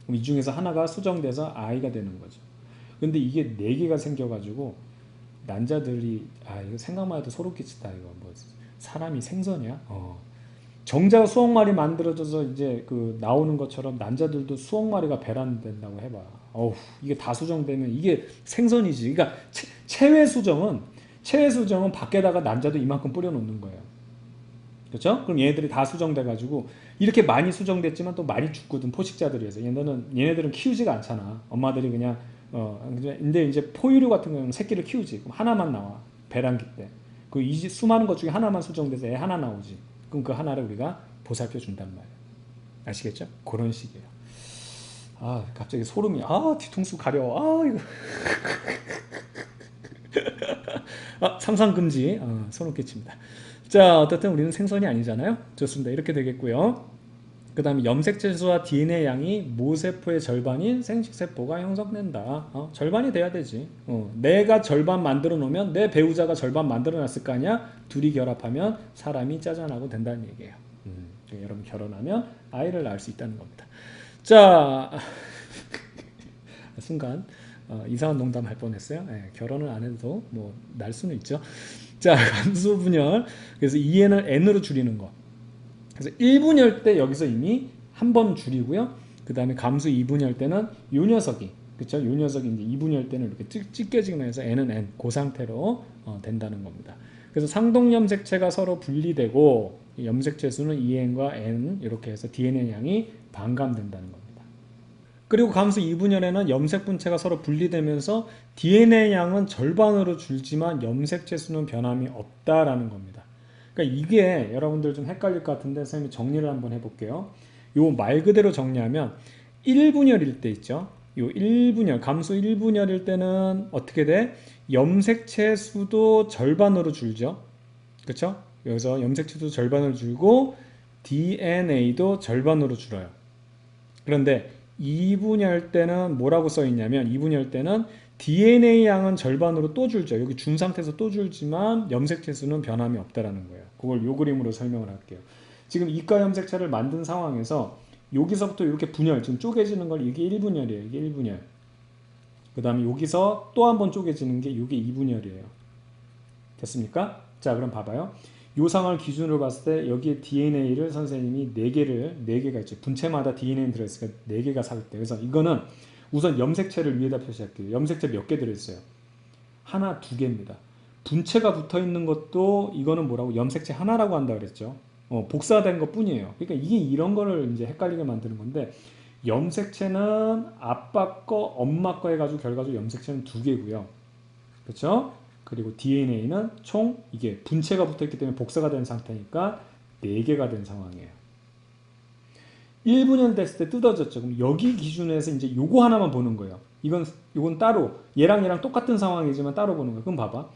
그럼 이 중에서 하나가 수정돼서 아이가 되는 거죠. 근데 이게 4개가 생겨가지고 난자들이 이거 생각만 해도 소름 끼친다. 이거 뭐 사람이 생선이야? 정자가 수억 마리 만들어져서 이제 그 나오는 것처럼 난자들도 수억 마리가 배란된다고 해봐. 어우, 이게 다 수정되면 이게 생선이지. 그러니까 체외 수정은 밖에다가 난자도 이만큼 뿌려놓는 거예요. 그렇죠? 그럼 얘네들이 다 수정돼가지고 이렇게 많이 수정됐지만 또 많이 죽거든, 포식자들에서. 얘네들은 키우지가 않잖아. 엄마들이 그냥 근데 이제 포유류 같은 경우는 새끼를 키우지. 그럼 하나만 나와, 배란기 때. 그 수많은 것 중에 하나만 수정돼서 애 하나 나오지. 그럼 그 하나를 우리가 보살펴 준단 말이에요. 아시겠죠? 그런 식이에요. 갑자기 소름이. 뒤통수 가려워. 이거. 상상 금지. 소름 끼칩니다. 자, 어쨌든 우리는 생선이 아니잖아요. 좋습니다. 이렇게 되겠고요. 그 다음에 염색체 수와 DNA 양이 모세포의 절반인 생식세포가 형성된다. 절반이 돼야 되지. 내가 절반 만들어 놓으면 내 배우자가 절반 만들어 놨을 거 아니야? 둘이 결합하면 사람이 짜잔하고 된다는 얘기예요. 여러분 결혼하면 아이를 낳을 수 있다는 겁니다. 자, 순간 이상한 농담 할 뻔했어요. 결혼을 안 해도 뭐 날 수는 있죠. 자, 감수 분열. 그래서 2n을 n으로 줄이는 거. 그래서 1분열 때 여기서 이미 한 번 줄이고요. 그 다음에 감수 2분열 때는 요 녀석이, 그쵸? 요 녀석이 이제 2분열 때는 이렇게 찢겨지면서 n은 n, 그 상태로 된다는 겁니다. 그래서 상동 염색체가 서로 분리되고 염색체 수는 2n과 n 이렇게 해서 DNA 양이 반감된다는 겁니다. 그리고 감수 2분열에는 염색 분체가 서로 분리되면서 DNA 양은 절반으로 줄지만 염색체 수는 변함이 없다라는 겁니다. 그러니까 이게 여러분들 좀 헷갈릴 것 같은데 선생님이 정리를 한번 해볼게요. 요 말 그대로 정리하면 1분열일 때 있죠. 요 1분열, 감수 1분열일 때는 어떻게 돼? 염색체 수도 절반으로 줄죠. 그렇죠? 여기서 염색체 수도 절반으로 줄고 DNA도 절반으로 줄어요. 그런데 2분열 때는 뭐라고 써 있냐면 2분열 때는 DNA 양은 절반으로 또 줄죠. 여기 준 상태에서 또 줄지만 염색체 수는 변함이 없다라는 거예요. 그걸 요 그림으로 설명을 할게요. 지금 이가 염색체를 만든 상황에서 여기서부터 이렇게 분열, 지금 쪼개지는 걸 이게 1분열이에요. 이게 1분열. 그 다음에 여기서 또 한 번 쪼개지는 게 이게 2분열이에요. 됐습니까? 자, 그럼 봐봐요. 요 상황을 기준으로 봤을 때 여기에 DNA를 선생님이 4개가 있죠. 분체마다 DNA는 들어있으니까 4개가 삽입돼요. 그래서 이거는 우선 염색체를 위에다 표시할게요. 염색체 몇 개 들어있어요? 하나, 2개입니다. 분체가 붙어있는 것도 이거는 뭐라고? 염색체 하나라고 한다 그랬죠. 복사된 것 뿐이에요. 그러니까 이게 이런 거를 이제 헷갈리게 만드는 건데 염색체는 아빠 거, 엄마 거 해가지고 결과적으로 염색체는 2개고요. 그렇죠? 그리고 DNA는 총 이게 분체가 붙어있기 때문에 복사가 된 상태니까 4개가 된 상황이에요. 1분열 됐을 때 뜯어졌죠. 그럼 여기 기준에서 이제 요거 하나만 보는 거예요. 이건 따로 얘랑 똑같은 상황이지만 따로 보는 거예요. 그럼 봐봐.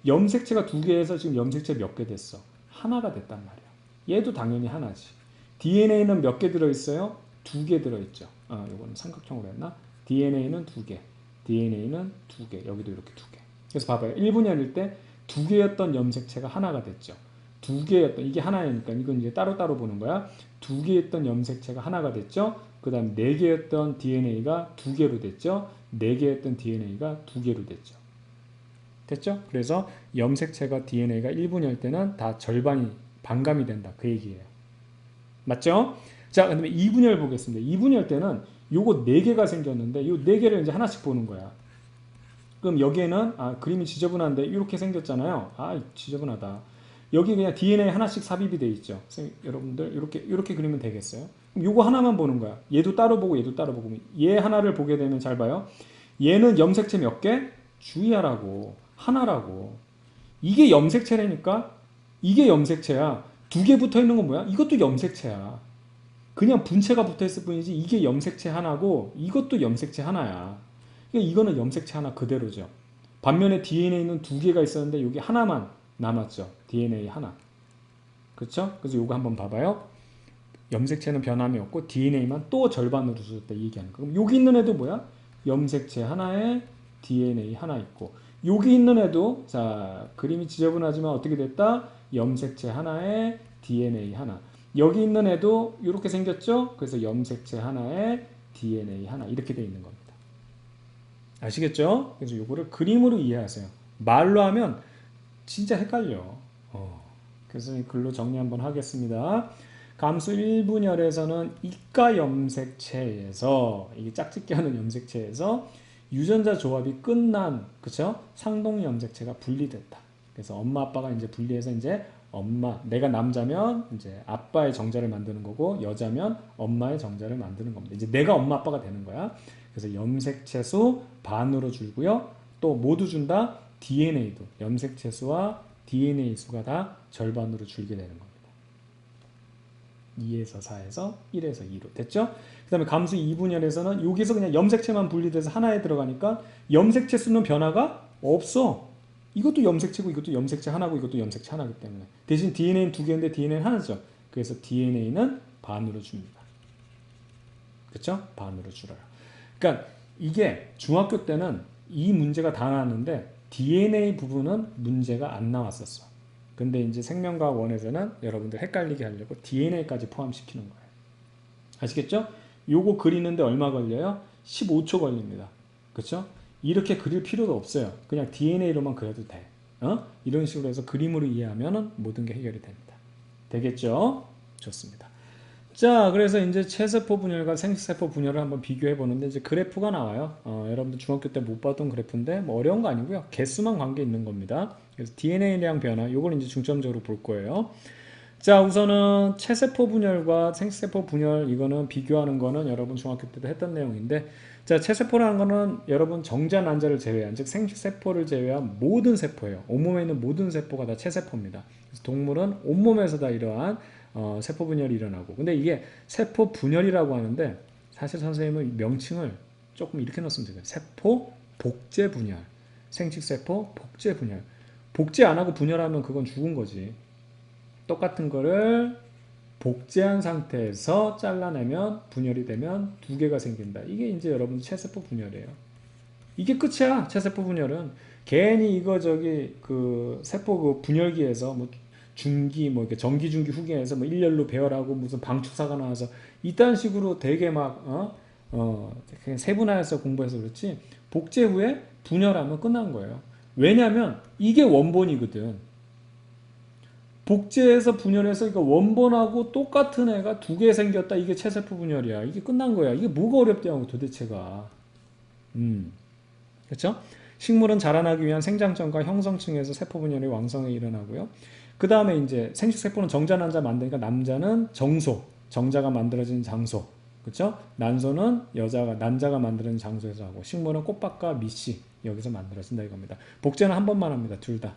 염색체가 두 개에서 지금 염색체 몇 개 됐어? 하나가 됐단 말이야. 얘도 당연히 하나지. DNA는 몇 개 들어있어요? 두 개 들어있죠. 요거는 삼각형으로 했나? DNA는 두 개, DNA는 두 개, 여기도 이렇게 두 개. 그래서 봐봐요. 1분열일 때 두 개였던 염색체가 하나가 됐죠. 두 개였던, 이게 하나니까 이건 이제 따로따로 보는 거야. 두 개였던 염색체가 하나가 됐죠. 그 다음 네 개였던 DNA가 두 개로 됐죠. 네 개였던 DNA가 두 개로 됐죠. 됐죠? 그래서 염색체가 DNA가 1분열 때는 다 절반이 반감이 된다. 그 얘기예요. 맞죠? 자, 그 다음에 2분열 보겠습니다. 2분열 때는 요거 4개가 생겼는데 요 4개를 이제 하나씩 보는 거야. 그럼 여기에는 그림이 지저분한데 이렇게 생겼잖아요. 지저분하다. 여기 그냥 DNA 하나씩 삽입이 돼 있죠. 여러분들 이렇게 그리면 되겠어요? 그럼 요거 하나만 보는 거야. 얘도 따로 보고 얘도 따로 보고 얘 하나를 보게 되면 잘 봐요. 얘는 염색체 몇 개? 주의하라고. 하나라고. 이게 염색체라니까? 이게 염색체야. 두 개 붙어 있는 건 뭐야? 이것도 염색체야. 그냥 분체가 붙어 있을 뿐이지 이게 염색체 하나고 이것도 염색체 하나야. 그러니까 이거는 염색체 하나 그대로죠. 반면에 DNA는 두 개가 있었는데 여기 하나만 남았죠. DNA 하나. 그렇죠? 그래서 요거 한번 봐봐요. 염색체는 변함이 없고 DNA만 또 절반으로 줄였다 이 얘기하는 거. 그럼 여기 있는 애도 뭐야? 염색체 하나에 DNA 하나 있고 여기 있는 애도 자 그림이 지저분하지만 어떻게 됐다? 염색체 하나에 DNA 하나. 여기 있는 애도 이렇게 생겼죠? 그래서 염색체 하나에 DNA 하나 이렇게 돼 있는 겁니다. 아시겠죠? 그래서 요거를 그림으로 이해하세요. 말로 하면 진짜 헷갈려. 그래서 글로 정리 한번 하겠습니다. 감수 1분열에서는 이가 염색체에서 이게 짝짓기 하는 염색체에서 유전자 조합이 끝난 그쵸? 상동 염색체가 분리됐다. 그래서 엄마 아빠가 이제 분리해서 이제 엄마 내가 남자면 이제 아빠의 정자를 만드는 거고 여자면 엄마의 정자를 만드는 겁니다. 이제 내가 엄마 아빠가 되는 거야. 그래서 염색체 수 반으로 줄고요. 또 모두 준다. DNA도 염색체 수와 DNA 수가 다 절반으로 줄게 되는 겁니다. 2에서 4에서 1에서 2로 됐죠? 그 다음에 감수 2분열에서는 여기서 그냥 염색체만 분리돼서 하나에 들어가니까 염색체 수는 변화가 없어. 이것도 염색체고 이것도 염색체 하나고 이것도 염색체 하나이기 때문에 대신 DNA는 두 개인데 DNA는 하나죠. 그래서 DNA는 반으로 줍니다. 그렇죠? 반으로 줄어요. 그러니까 이게 중학교 때는 이 문제가 다 나왔는데 DNA 부분은 문제가 안 나왔었어. 근데 이제 생명과학 원에서는 여러분들 헷갈리게 하려고 DNA까지 포함시키는 거예요. 아시겠죠? 요거 그리는데 얼마 걸려요? 15초 걸립니다. 그렇죠? 이렇게 그릴 필요도 없어요. 그냥 DNA로만 그려도 돼. 이런 식으로 해서 그림으로 이해하면 모든 게 해결이 됩니다. 되겠죠? 좋습니다. 자, 그래서 이제 체세포 분열과 생식세포 분열을 한번 비교해 보는데 이제 그래프가 나와요. 여러분들 중학교 때 못 봤던 그래프인데 뭐 어려운 거 아니고요. 개수만 관계 있는 겁니다. 그래서 DNA량 변화, 요걸 이제 중점적으로 볼 거예요. 자, 우선은 체세포 분열과 생식세포 분열 이거는 비교하는 거는 여러분 중학교 때도 했던 내용인데 자, 체세포라는 거는 여러분 정자, 난자를 제외한 즉 생식세포를 제외한 모든 세포예요. 온몸에 있는 모든 세포가 다 체세포입니다. 그래서 동물은 온몸에서 다 이러한 세포 분열이 일어나고 근데 이게 세포 분열이라고 하는데 사실 선생님은 명칭을 조금 이렇게 넣었으면 돼요. 세포 복제 분열, 생식세포 복제 분열. 복제 안 하고 분열하면 그건 죽은 거지. 똑같은 거를 복제한 상태에서 잘라내면 분열이 되면 두 개가 생긴다. 이게 이제 여러분 체세포 분열이에요. 이게 끝이야. 체세포 분열은 괜히 이거 저기 그 세포 그 분열기에서 뭐 중기 뭐 이렇게 전기 중기 후기에서 뭐 일렬로 배열하고 무슨 방축사가 나와서 이딴 식으로 되게 막 그냥 세분화해서 공부해서 그렇지 복제 후에 분열하면 끝난 거예요. 왜냐하면 이게 원본이거든. 복제해서 분열해서 이거 원본하고 똑같은 애가 두 개 생겼다. 이게 체세포 분열이야. 이게 끝난 거야. 이게 뭐가 어렵대요 도대체가. 그렇죠? 식물은 자라나기 위한 생장점과 형성층에서 세포 분열이 왕성하게 일어나고요. 그 다음에 이제 생식세포는 정자, 난자 만드니까 남자는 정소, 정자가 만들어진 장소. 그렇죠? 난소는 난자가 만들어진 장소에서 하고 식물은 꽃밭과 밑씨 여기서 만들어진다 이겁니다. 복제는 한 번만 합니다. 둘 다.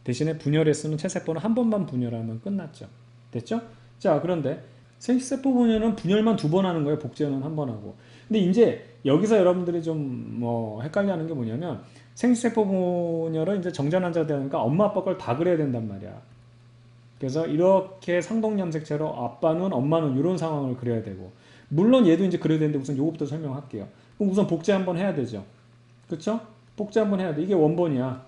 대신에 분열에 쓰는 체세포는 한 번만 분열하면 끝났죠. 됐죠? 자, 그런데 생식세포 분열은 분열만 두 번 하는 거예요. 복제는 한 번 하고. 근데 이제 여기서 여러분들이 좀 헷갈려 하는 게 뭐냐면, 생식세포 분열은 분열만 두 번 하는 거예요. 복제는 한 번 하는 거예요. 근데 이제 여기서 여러분들이 좀 헷갈려 하는 게 뭐냐면, 생식세포 분열은 분열만 두 번 하는 거예요. 복제는 한 번 하고. 근데 이제 여기서 여러분들이 좀 헷갈려 하는 게 뭐냐면 생식세포 분열은 이제 정자난자가 되니까 엄마 아빠 걸 다 그려야 된단 말이야. 그래서 이렇게 상동염색체로 아빠 눈, 엄마 눈 이런 상황을 그려야 되고, 물론 얘도 이제 그려야 되는데 우선 요거부터 설명할게요. 그럼 우선 복제 한번 해야 되죠. 그쵸? 복제 한번 해야 돼. 이게 원본이야.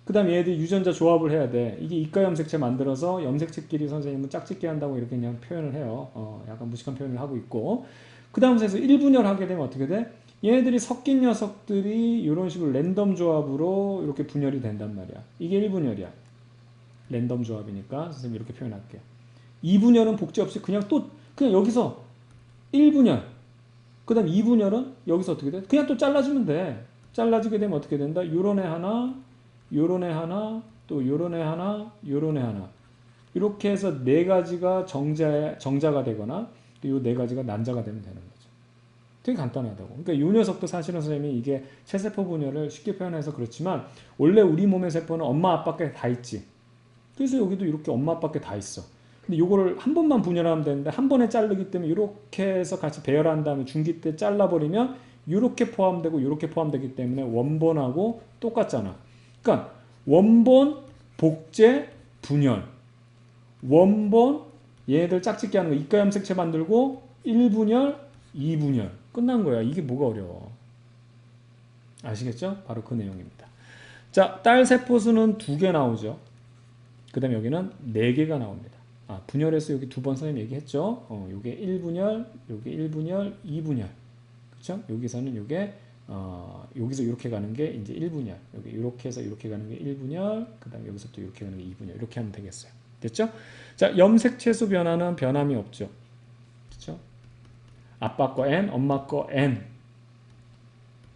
그 다음에 얘들이 유전자 조합을 해야 돼. 이게 이가 염색체 만들어서 염색체끼리 선생님은 짝짓기 한다고 이렇게 그냥 표현을 해요. 약간 무식한 표현을 하고 있고. 그 다음에서 1분열 하게 되면 어떻게 돼? 얘네들이 섞인 녀석들이 이런 식으로 랜덤 조합으로 이렇게 분열이 된단 말이야. 이게 1분열이야. 랜덤 조합이니까 선생님 이렇게 표현할게요. 2분열은 복제 없이 그냥 그냥 여기서 1분열, 그 다음 2분열은 여기서 어떻게 돼? 그냥 또 잘라주면 돼. 잘라지게 되면 어떻게 된다? 요런 애 하나, 요런 애 하나, 또 요런 애 하나, 요런 애 하나. 이렇게 해서 네 가지가 정자가 되거나 요 네 가지가 난자가 되면 되는 거죠. 되게 간단하다고. 그러니까 이 녀석도 사실은 선생님이 이게 체세포 분열을 쉽게 표현해서 그렇지만 원래 우리 몸의 세포는 엄마 아빠께 다 있지. 그래서 여기도 이렇게 엄마 아빠께 다 있어. 근데 요거를 한 번만 분열하면 되는데 한 번에 자르기 때문에 이렇게 해서 같이 배열한 다음에 중기 때 잘라버리면 이렇게 포함되고 이렇게 포함되기 때문에 원본하고 똑같잖아. 그러니까 원본, 복제, 분열. 원본, 얘네들 짝짓기 하는 거 이가 염색체 만들고 1분열, 2분열. 끝난 거야. 이게 뭐가 어려워. 아시겠죠? 바로 그 내용입니다. 자, 딸 세포수는 2개 나오죠. 그 다음에 여기는 4개가 나옵니다. 분열해서 여기 두 번 선생님 얘기했죠. 요게 1분열, 요게 1분열, 2분열. 그쵸? 여기서는 요게, 여기서 이렇게 가는 게 이제 1분열. 여기 이렇게 해서 이렇게 가는 게 1분열. 그 다음에 여기서 또 이렇게 가는 게 2분열. 이렇게 하면 되겠어요. 됐죠? 자, 염색체수 변화는 변함이 없죠. 그쵸? 아빠 거 N, 엄마 거 N.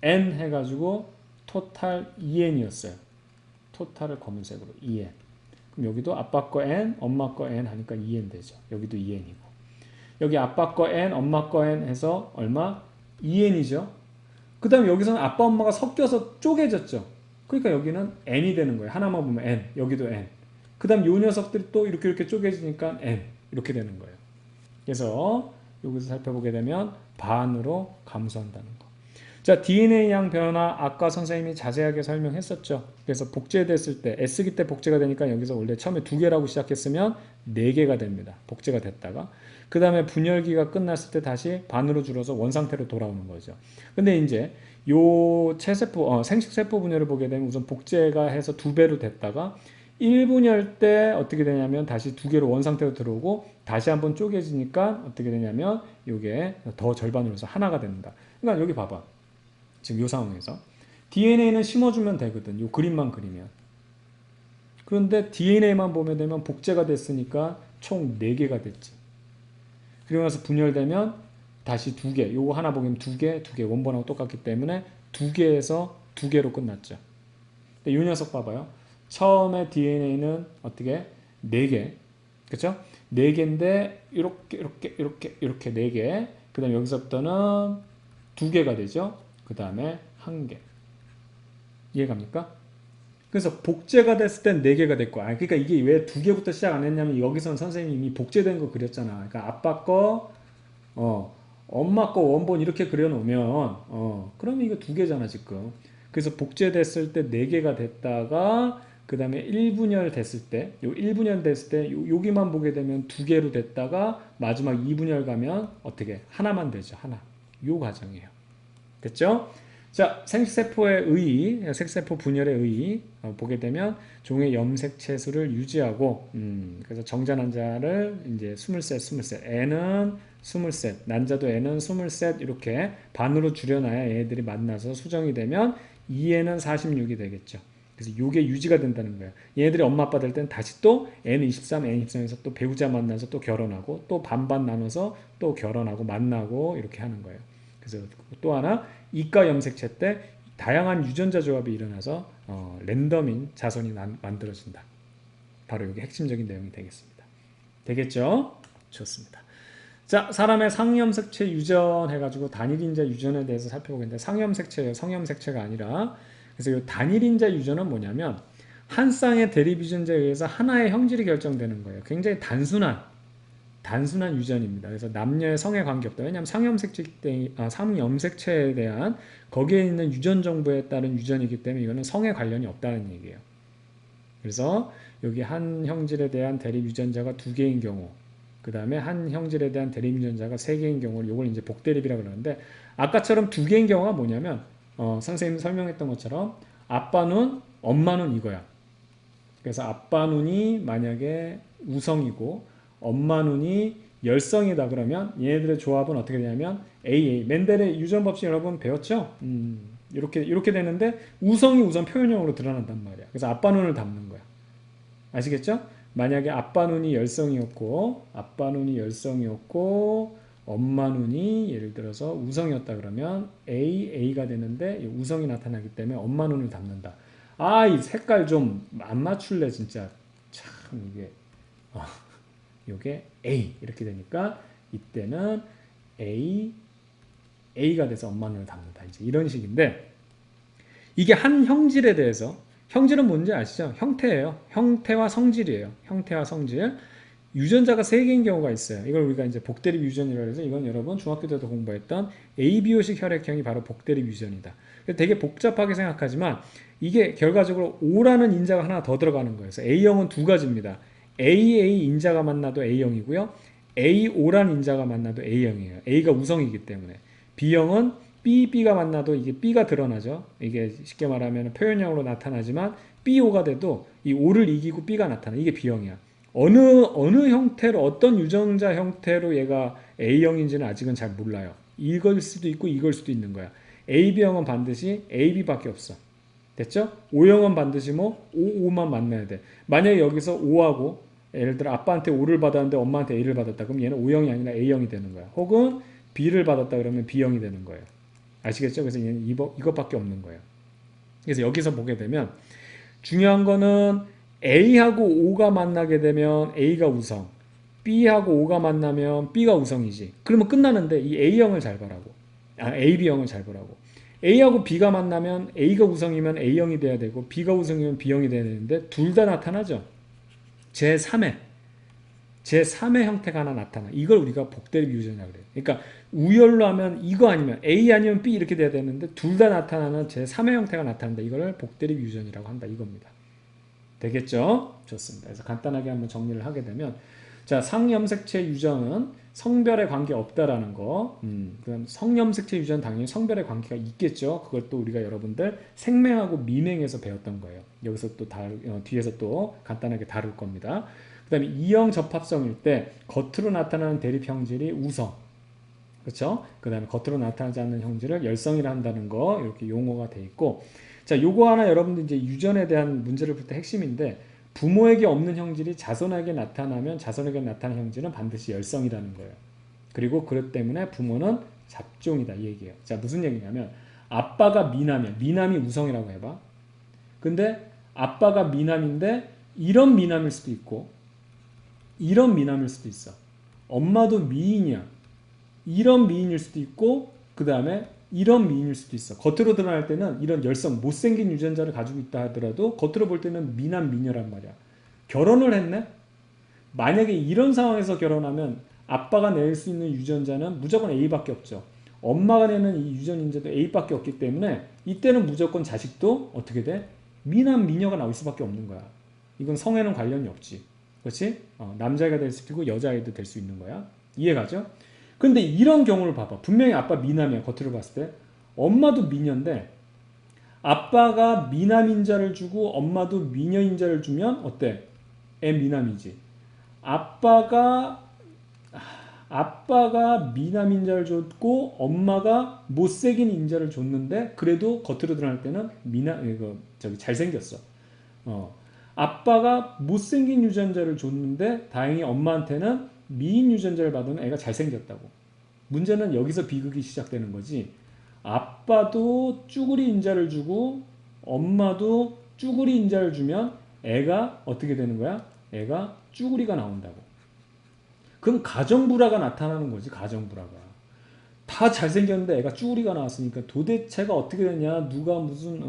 N 해가지고 토탈 2N이었어요. 토탈을 검은색으로 2N. 그럼 여기도 아빠 거 N, 엄마 거 N 하니까 2N 되죠. 여기도 2N이고. 여기 아빠 거 N, 엄마 거 N 해서 얼마? 2N이죠. 그 다음에 여기서는 아빠, 엄마가 섞여서 쪼개졌죠. 그러니까 여기는 N이 되는 거예요. 하나만 보면 N, 여기도 N. 그 다음 요 녀석들이 또 이렇게 쪼개지니까 N. 이렇게 되는 거예요. 그래서 여기서 살펴보게 되면 반으로 감소한다는 거. 자, DNA 양 변화 아까 선생님이 자세하게 설명했었죠. 그래서 복제됐을 때 S기 때 복제가 되니까 여기서 원래 처음에 2개라고 시작했으면 4개가 됩니다. 복제가 됐다가 그 다음에 분열기가 끝났을 때 다시 반으로 줄어서 원상태로 돌아오는 거죠. 근데 이제 요 체세포 생식세포 분열을 보게 되면 우선 복제가 해서 2배로 됐다가 1분열 때 어떻게 되냐면 다시 2개로 원상태로 들어오고 다시 한번 쪼개지니까 어떻게 되냐면 요게 더 절반으로서 하나가 된다. 그러니까 여기 봐봐. 지금 이 상황에서 DNA는 심어주면 되거든. 이 그림만 그리면. 그런데 DNA만 보면 되면 복제가 됐으니까 총 4개가 됐지. 그리고 나서 분열되면 다시 2개. 요거 하나 보면 2개, 2개. 원본하고 똑같기 때문에 2개에서 2개로 끝났죠. 근데 이 녀석 봐봐요. 처음에 DNA는 어떻게? 4개. 그쵸? 4개인데 이렇게 4개. 그 다음에 여기서부터는 2개가 되죠. 그 다음에 1개. 이해갑니까? 그래서 복제가 됐을 땐 4개가 됐고, 그러니까 이게 왜 2개부터 시작 안 했냐면 여기서는 선생님이 이미 복제된 거 그렸잖아. 그러니까 아빠 거, 엄마 거 원본 이렇게 그려놓으면, 그러면 이거 2개잖아, 지금. 그래서 복제됐을 때 4개가 됐다가, 그 다음에 1분열 됐을 때, 요 1분열 됐을 때, 여기만 보게 되면 2개로 됐다가, 마지막 2분열 가면 어떻게? 하나만 되죠, 하나. 요 과정이에요. 됐죠? 자, 생식세포의 의의, 색세포 분열의 의의 보게 되면 종의 염색체 수를 유지하고, 그래서 정자 난자를 이제 20셋, N은 20셋, 난자도 N은 20셋 이렇게 반으로 줄여놔야 얘네들이 만나서 수정이 되면 2N은 46이 되겠죠. 그래서 이게 유지가 된다는 거예요. 얘네들이 엄마 아빠 될 때는 다시 또 N23, N23에서 또 배우자 만나서 또 결혼하고 또 반반 나눠서 또 결혼하고 만나고 이렇게 하는 거예요. 그래서 또 하나 이가 염색체 때 다양한 유전자 조합이 일어나서 랜덤인 자손이 만들어진다. 바로 이게 핵심적인 내용이 되겠습니다. 되겠죠? 좋습니다. 자, 사람의 상염색체 유전 해가지고 단일인자 유전에 대해서 살펴보겠는데 상염색체예요. 성염색체가 아니라. 그래서 이 단일인자 유전은 뭐냐면 한 쌍의 대립 유전자에 의해서 하나의 형질이 결정되는 거예요. 굉장히 단순한 단순한 유전입니다. 그래서 남녀의 성에 관계없다. 왜냐하면 상염색체에 대한 거기에 있는 유전 정보에 따른 유전이기 때문에 이거는 성에 관련이 없다는 얘기예요. 그래서 여기 한 형질에 대한 대립 유전자가 2개인 경우, 그 다음에 한 형질에 대한 대립 유전자가 3개인 경우를 요걸 이제 복대립이라고 그러는데, 아까처럼 2개인 경우가 뭐냐면 선생님이 설명했던 것처럼 아빠 눈, 엄마 눈 이거야. 그래서 아빠 눈이 만약에 우성이고 엄마 눈이 열성이다 그러면 얘네들의 조합은 어떻게 되냐면 AA. 멘델의 유전 법칙 여러분 배웠죠? 이렇게 되는데 우성이 우선 표현형으로 드러난단 말이야. 그래서 아빠 눈을 담는 거야. 아시겠죠? 만약에 아빠 눈이 열성이었고 엄마 눈이 예를 들어서 우성이었다 그러면 A가 되는데 우성이 나타나기 때문에 엄마 눈을 담는다. 아, 이 색깔 좀 안 맞출래 진짜. 참 이게 요게 A 이렇게 되니까 이때는 A가 돼서 엄마 눈을 담는다. 이제 이런 식인데, 이게 한 형질에 대해서, 형질은 뭔지 아시죠? 형태예요. 형태와 성질이에요. 형태와 성질. 유전자가 3개인 경우가 있어요. 이걸 우리가 이제 복대립 유전이라고 해서, 이건 여러분 중학교 때도 공부했던 ABO식 혈액형이 바로 복대립 유전이다. 되게 복잡하게 생각하지만 이게 결과적으로 O라는 인자가 하나 더 들어가는 거예요. 그래서 A형은 2가지입니다. AA 인자가 만나도 A형이고요. AO라는 인자가 만나도 A형이에요. A가 우성이기 때문에. B형은 B가 만나도 이게 B가 드러나죠. 이게 쉽게 말하면 표현형으로 나타나지만 BO가 돼도 이 O를 이기고 B가 나타나. 이게 B형이야. 어느 형태로, 어떤 유전자 형태로 얘가 A형인지는 아직은 잘 몰라요. 이걸 수도 있고 이걸 수도 있는 거야. AB형은 반드시 AB밖에 없어. 됐죠? O형은 반드시 뭐 O만 만나야 돼. 만약에 여기서 O하고 예를 들어 아빠한테 O를 받았는데 엄마한테 A를 받았다. 그럼 얘는 O형이 아니라 A형이 되는 거야. 혹은 B를 받았다 그러면 B형이 되는 거예요. 아시겠죠? 그래서 얘는 이것밖에 없는 거예요. 그래서 여기서 보게 되면 중요한 거는 A하고 O가 만나게 되면 A가 우성, B하고 O가 만나면 B가 우성이지. 그러면 끝나는데 이 A형을 잘 보라고. AB형을 잘 보라고. A하고 B가 만나면 A가 우성이면 A형이 돼야 되고 B가 우성이면 B형이 돼야 되는데 둘 다 나타나죠. 제3의 형태가 하나 나타나. 이걸 우리가 복대립 유전이라고 그래요. 그러니까 우열로 하면 이거 아니면 A 아니면 B 이렇게 돼야 되는데 둘 다 나타나는 제3의 형태가 나타난다. 이거를 복대립 유전이라고 한다. 이겁니다. 되겠죠? 좋습니다. 그래서 간단하게 한번 정리를 하게 되면, 자, 상염색체 유전은 성별에 관계 없다라는 거. 그럼 성염색체 유전 당연히 성별에 관계가 있겠죠. 그것도 우리가 여러분들 생맹하고 미맹에서 배웠던 거예요. 여기서 또 뒤에서 또 간단하게 다룰 겁니다. 그 다음에 이형 접합성일 때 겉으로 나타나는 대립 형질이 우성. 그렇죠? 그 다음에 겉으로 나타나지 않는 형질을 열성이라 한다는 거, 이렇게 용어가 돼 있고, 자, 요거 하나 여러분들 이제 유전에 대한 문제를 풀 때 핵심인데, 부모에게 없는 형질이 자손에게 나타나면 자손에게 나타나는 형질은 반드시 열성이라는 거예요. 그리고 그것 때문에 부모는 잡종이다 이 얘기예요. 자, 무슨 얘기냐면 아빠가 미남이야. 미남이 우성이라고 해봐. 근데 아빠가 미남인데 이런 미남일 수도 있고 이런 미남일 수도 있어. 엄마도 미인이야. 이런 미인일 수도 있고 그 다음에 이런 미인일 수도 있어. 겉으로 드러날 때는 이런 열성, 못생긴 유전자를 가지고 있다 하더라도 겉으로 볼 때는 미남 미녀란 말이야. 결혼을 했네? 만약에 이런 상황에서 결혼하면 아빠가 낼 수 있는 유전자는 무조건 A밖에 없죠. 엄마가 내는 이 유전 인자도 A밖에 없기 때문에 이때는 무조건 자식도 어떻게 돼? 미남 미녀가 나올 수밖에 없는 거야. 이건 성에는 관련이 없지. 그렇지? 남자애가 될 수 있고 여자아이도 될 수 있는 거야. 이해가죠? 근데 이런 경우를 봐봐. 분명히 아빠 미남이야. 겉으로 봤을 때. 엄마도 미녀인데 아빠가 미남 인자를 주고 엄마도 미녀 인자를 주면 어때? 애 미남이지. 아빠가 미남 인자를 줬고 엄마가 못생긴 인자를 줬는데 그래도 겉으로 드러날 때는 잘생겼어. 아빠가 못생긴 유전자를 줬는데 다행히 엄마한테는 미인 유전자를 받으면 애가 잘생겼다고. 문제는 여기서 비극이 시작되는 거지. 아빠도 쭈구리 인자를 주고 엄마도 쭈구리 인자를 주면 애가 어떻게 되는 거야? 애가 쭈구리가 나온다고. 그럼 가정불화가 나타나는 거지. 가정불화가. 다 잘생겼는데 애가 쭈구리가 나왔으니까 도대체가 어떻게 되냐. 누가 무슨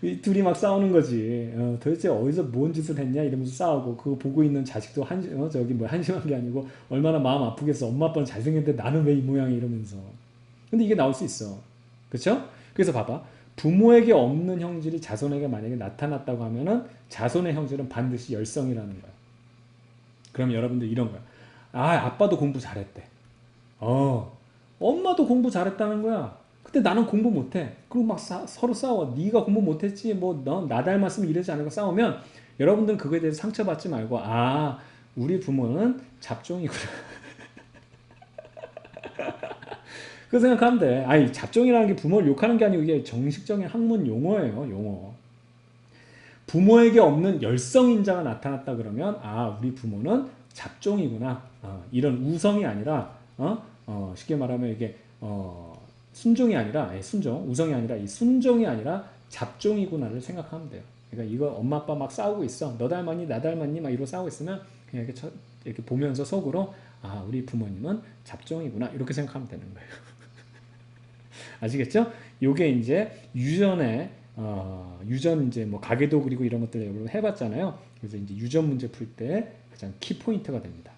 이 둘이 막 싸우는 거지. 도대체 어디서 뭔 짓을 했냐 이러면서 싸우고 그거 보고 있는 자식도 저기 뭐 한심한 게 아니고 얼마나 마음 아프겠어. 엄마 아빠는 잘생겼는데 나는 왜 이 모양이 이러면서. 근데 이게 나올 수 있어. 그렇죠? 그래서 봐봐. 부모에게 없는 형질이 자손에게 만약에 나타났다고 하면은 자손의 형질은 반드시 열성이라는 거야. 그럼 여러분들 이런 거야. 아, 아빠도 공부 잘했대. 엄마도 공부 잘했다는 거야. 근데 나는 공부 못해. 그리고 막 서로 싸워. 네가 공부 못했지. 뭐 너 나 닮았으면 이러지 않을까 싸우면 여러분들은 그거에 대해서 상처받지 말고 아, 우리 부모는 잡종이구나. 그 생각하면 돼. 아니, 잡종이라는 게 부모를 욕하는 게 아니고 이게 정식적인 학문 용어예요. 용어. 부모에게 없는 열성인자가 나타났다 그러면 아, 우리 부모는 잡종이구나. 이런 우성이 아니라 쉽게 말하면 이게 순종이 아니라 순종, 우성이 아니라 이 순종이 아니라 잡종이구나를 생각하면 돼요. 그러니까 이거 엄마 아빠 막 싸우고 있어. 너 닮았니 나 닮았니 막 이러고 싸우고 있으면 그냥 이렇게 보면서 속으로 아, 우리 부모님은 잡종이구나 이렇게 생각하면 되는 거예요. 아시겠죠? 요게 이제 유전의 유전 이제 뭐 가계도 그리고 이런 것들 여러분 해봤잖아요. 그래서 이제 유전 문제 풀 때 가장 키 포인트가 됩니다.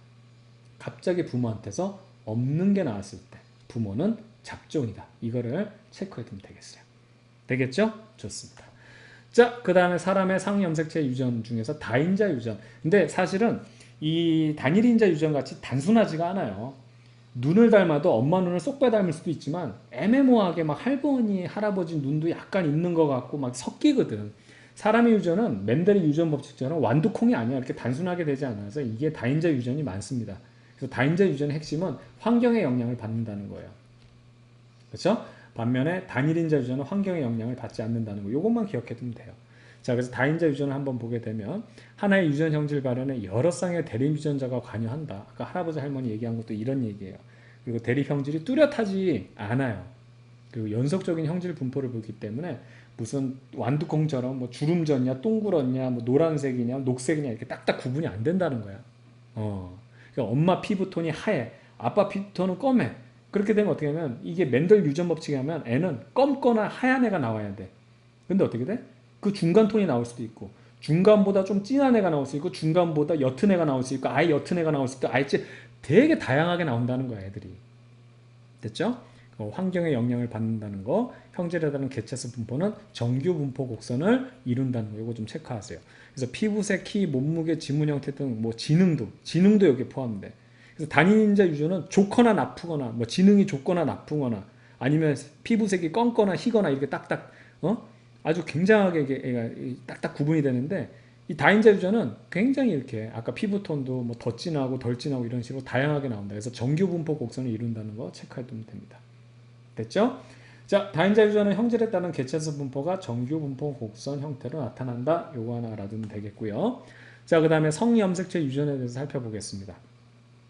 갑자기 부모한테서 없는 게 나왔을 때 부모는 잡종이다. 이거를 체크해 두면 되겠어요. 되겠죠? 좋습니다. 자, 그 다음에 사람의 상염색체 유전 중에서 다인자 유전. 근데 사실은 이 단일인자 유전 같이 단순하지가 않아요. 눈을 닮아도 엄마 눈을 쏙 빼닮을 수도 있지만 애매모호하게 막 할머니, 할아버지 눈도 약간 있는 것 같고 막 섞이거든. 사람의 유전은 멘델의 유전 법칙처럼 완두콩이 아니야. 이렇게 단순하게 되지 않아서 이게 다인자 유전이 많습니다. 그래서 다인자 유전의 핵심은 환경의 영향을 받는다는 거예요. 그렇죠? 반면에 단일인자 유전은 환경의 영향을 받지 않는다는 거. 이것만 기억해 두면 돼요. 자, 그래서 다인자 유전을 한번 보게 되면 하나의 유전 형질 발현에 여러 쌍의 대립 유전자가 관여한다. 아까 할아버지 할머니 얘기한 것도 이런 얘기예요. 그리고 대립 형질이 뚜렷하지 않아요. 그리고 연속적인 형질 분포를 보기 때문에 무슨 완두콩처럼 뭐 주름졌냐, 동그랗냐, 뭐 노란색이냐, 녹색이냐 이렇게 딱딱 구분이 안 된다는 거야. 그러니까 엄마 피부톤이 하얘, 아빠 피부톤은 검해. 그렇게 되면 어떻게 하면 이게 멘델 유전 법칙에 하면 애는 검거나 하얀 애가 나와야 돼. 근데 어떻게 돼? 그 중간 톤이 나올 수도 있고 중간보다 좀 진한 애가 나올 수 있고 중간보다 옅은 애가 나올 수 있고 아예 옅은 애가 나올 수 있고 아예 되게 다양하게 나온다는 거야 애들이. 됐죠? 환경의 영향을 받는다는 거, 형질에 따른 개체수 분포는 정규 분포 곡선을 이룬다는 거, 이거 좀 체크하세요. 그래서 피부색, 키, 몸무게, 지문 형태 등 뭐 지능도 여기에 포함돼. 그래서 단인인자 유전은 좋거나 나쁘거나, 뭐 지능이 좋거나 나쁘거나, 아니면 피부색이 검거나 희거나 이렇게 딱딱 아주 굉장하게 딱딱 구분이 되는데 이 다인자 유전은 굉장히 이렇게 아까 피부톤도 뭐 더 진하고 덜 진하고 이런 식으로 다양하게 나온다. 그래서 정규 분포 곡선을 이룬다는 거 체크해 두면 됩니다. 됐죠? 자, 다인자 유전은 형질에 따른 개체수 분포가 정규 분포 곡선 형태로 나타난다. 요거 하나 알아두면 되겠고요. 자, 그 다음에 성염색체 유전에 대해서 살펴보겠습니다.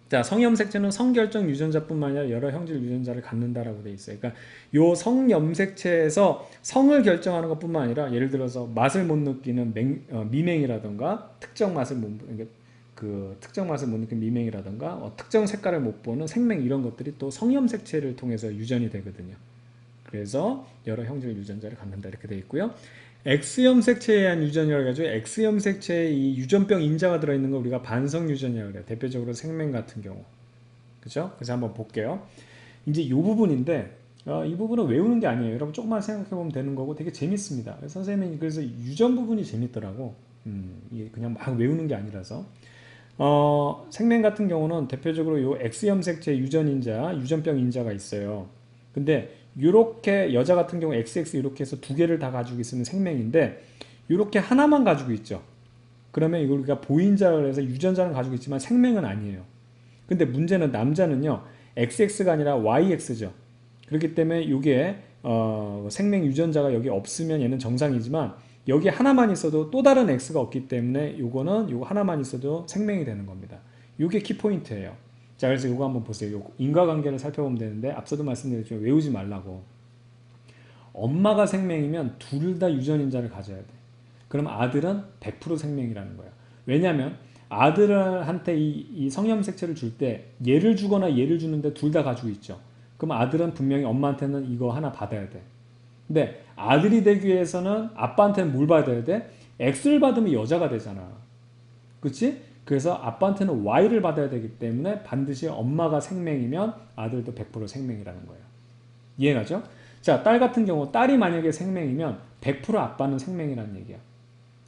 자, 성염색체는 성결정 유전자뿐만 아니라 여러 형질 유전자를 갖는다라고 돼 있어요. 그러니까 요 성염색체에서 성을 결정하는 것뿐만 아니라 예를 들어서 맛을 못 느끼는 미맹이라던가 특정 맛을 못 느끼는 미맹이라던가 특정 색깔을 못 보는 생맹 이런 것들이 또 성염색체를 통해서 유전이 되거든요. 그래서 여러 형질 유전자를 갖는다 이렇게 돼 있고요. X염색체에 의한 유전이라고 해가지고 X염색체에 이 유전병 인자가 들어있는 거 우리가 반성 유전이라고 그래요. 대표적으로 생맹 같은 경우. 그죠? 그래서 한번 볼게요. 이제 이 부분인데 이 부분은 외우는 게 아니에요. 여러분 조금만 생각해 보면 되는 거고 되게 재밌습니다. 선생님이 그래서 유전 부분이 재밌더라고. 이게 그냥 막 외우는 게 아니라서. 생맹 같은 경우는 대표적으로 요 X염색체 유전인자, 유전병 인자가 있어요. 근데 이렇게 여자 같은 경우 XX 이렇게 해서 두 개를 다 가지고 있으면 생맹인데 이렇게 하나만 가지고 있죠. 그러면 이걸 우리가 보인자를 해서 유전자는 가지고 있지만 생맹은 아니에요. 근데 문제는 남자는요 XX가 아니라 YX죠. 그렇기 때문에 이게 생맹 유전자가 여기 없으면 얘는 정상이지만 여기 하나만 있어도 또 다른 X가 없기 때문에 요거는 요거 하나만 있어도 생맹이 되는 겁니다. 이게 키포인트예요. 자, 그래서 이거 한번 보세요. 요 인과관계를 살펴보면 되는데 앞서도 말씀드렸지만 외우지 말라고. 엄마가 생명이면 둘 다 유전인자를 가져야 돼. 그럼 아들은 100% 생명이라는 거야. 왜냐하면 아들한테 이 성염색체를 줄 때 얘를 주거나 얘를 주는데 둘 다 가지고 있죠. 그럼 아들은 분명히 엄마한테는 이거 하나 받아야 돼. 근데 아들이 되기 위해서는 아빠한테는 뭘 받아야 돼? X를 받으면 여자가 되잖아. 그치? 그래서 아빠한테는 Y를 받아야 되기 때문에 반드시 엄마가 생명이면 아들도 100% 생명이라는 거예요. 이해가죠? 자, 딸 같은 경우 딸이 만약에 생명이면 100% 아빠는 생명이라는 얘기야.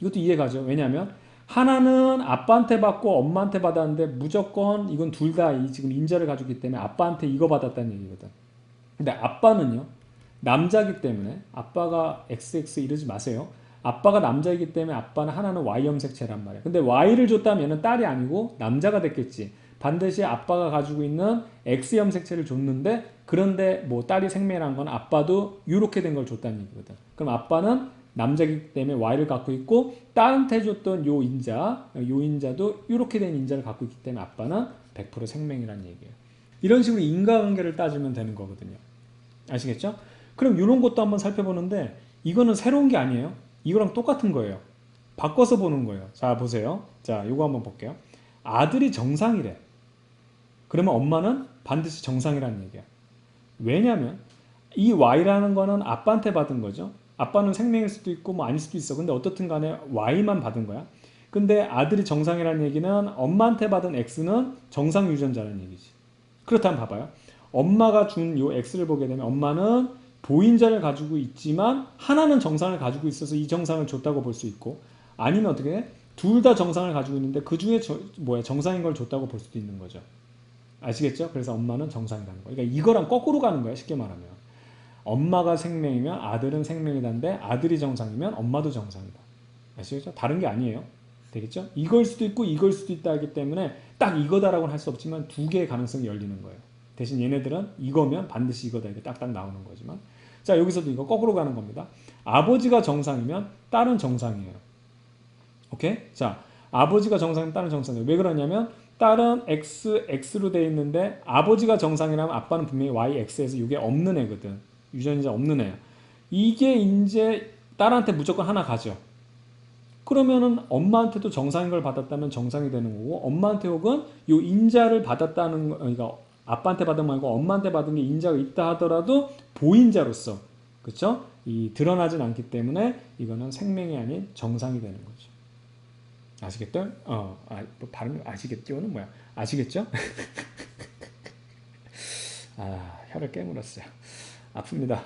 이것도 이해가죠? 왜냐하면 하나는 아빠한테 받고 엄마한테 받았는데 무조건 이건 둘 다 지금 인자를 가지고 있기 때문에 아빠한테 이거 받았다는 얘기거든. 근데 아빠는요, 남자기 때문에 아빠가 XX 이러지 마세요. 아빠가 남자이기 때문에 아빠는 하나는 Y 염색체란 말이야. 근데 Y를 줬다면 얘는 딸이 아니고 남자가 됐겠지. 반드시 아빠가 가지고 있는 X 염색체를 줬는데 그런데 뭐 딸이 생명이라는 건 아빠도 이렇게 된 걸 줬다는 얘기거든. 그럼 아빠는 남자이기 때문에 Y를 갖고 있고 딸한테 줬던 요 인자도 이렇게 된 인자를 갖고 있기 때문에 아빠는 100% 생명이라는 얘기예요. 이런 식으로 인과관계를 따지면 되는 거거든요. 아시겠죠? 그럼 이런 것도 한번 살펴보는데 이거는 새로운 게 아니에요. 이거랑 똑같은 거예요. 바꿔서 보는 거예요. 자, 보세요. 자, 요거 한번 볼게요. 아들이 정상이래. 그러면 엄마는 반드시 정상이라는 얘기야. 왜냐면 이 Y라는 거는 아빠한테 받은 거죠. 아빠는 생명일 수도 있고 뭐 아닐 수도 있어. 근데 어떻든 간에 Y만 받은 거야. 근데 아들이 정상이라는 얘기는 엄마한테 받은 X는 정상 유전자라는 얘기지. 그렇다면 봐봐요. 엄마가 준 요 X를 보게 되면 엄마는 보인자를 가지고 있지만 하나는 정상을 가지고 있어서 이 정상을 줬다고 볼 수 있고 아니면 어떻게 둘 다 정상을 가지고 있는데 그 중에 정상인 걸 줬다고 볼 수도 있는 거죠. 아시겠죠? 그래서 엄마는 정상이라는 거. 그러니까 이거랑 거꾸로 가는 거야. 쉽게 말하면. 엄마가 생명이면 아들은 생명이란데 아들이 정상이면 엄마도 정상이다. 아시겠죠? 다른 게 아니에요. 되겠죠? 이걸 수도 있고 이걸 수도 있다 하기 때문에 딱 이거다라고는 할 수 없지만 두 개의 가능성이 열리는 거예요. 대신 얘네들은 이거면 반드시 이거다 이게 딱딱 나오는 거지만 자 여기서도 이거 거꾸로 가는 겁니다. 아버지가 정상이면 딸은 정상이에요. 오케이? 자 아버지가 정상이면 딸은 정상이에요. 왜 그러냐면 딸은 X로 돼 있는데 아버지가 정상이라면 아빠는 분명히 Y, X에서 이게 없는 애거든. 유전자 없는 애야. 이게 이제 딸한테 무조건 하나 가죠. 그러면은 엄마한테도 정상인 걸 받았다면 정상이 되는 거고 엄마한테 혹은 요 인자를 받았다는 거 그러니까 아빠한테 받은 말고 엄마한테 받은 게 인자가 있다 하더라도 보인자로서 그렇죠? 이 드러나진 않기 때문에 이거는 생명이 아닌 정상이 되는 거죠. 아시겠죠? 뭐 발음 아시겠죠는 뭐야? 아시겠죠? 혀를 깨물었어요. 아픕니다.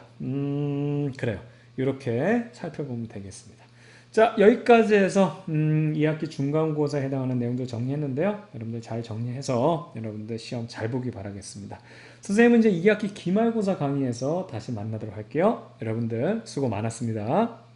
그래요. 이렇게 살펴보면 되겠습니다. 자, 여기까지 해서 2학기 중간고사에 해당하는 내용들 정리했는데요. 여러분들 잘 정리해서 여러분들 시험 잘 보기 바라겠습니다. 선생님은 이제 2학기 기말고사 강의에서 다시 만나도록 할게요. 여러분들 수고 많았습니다.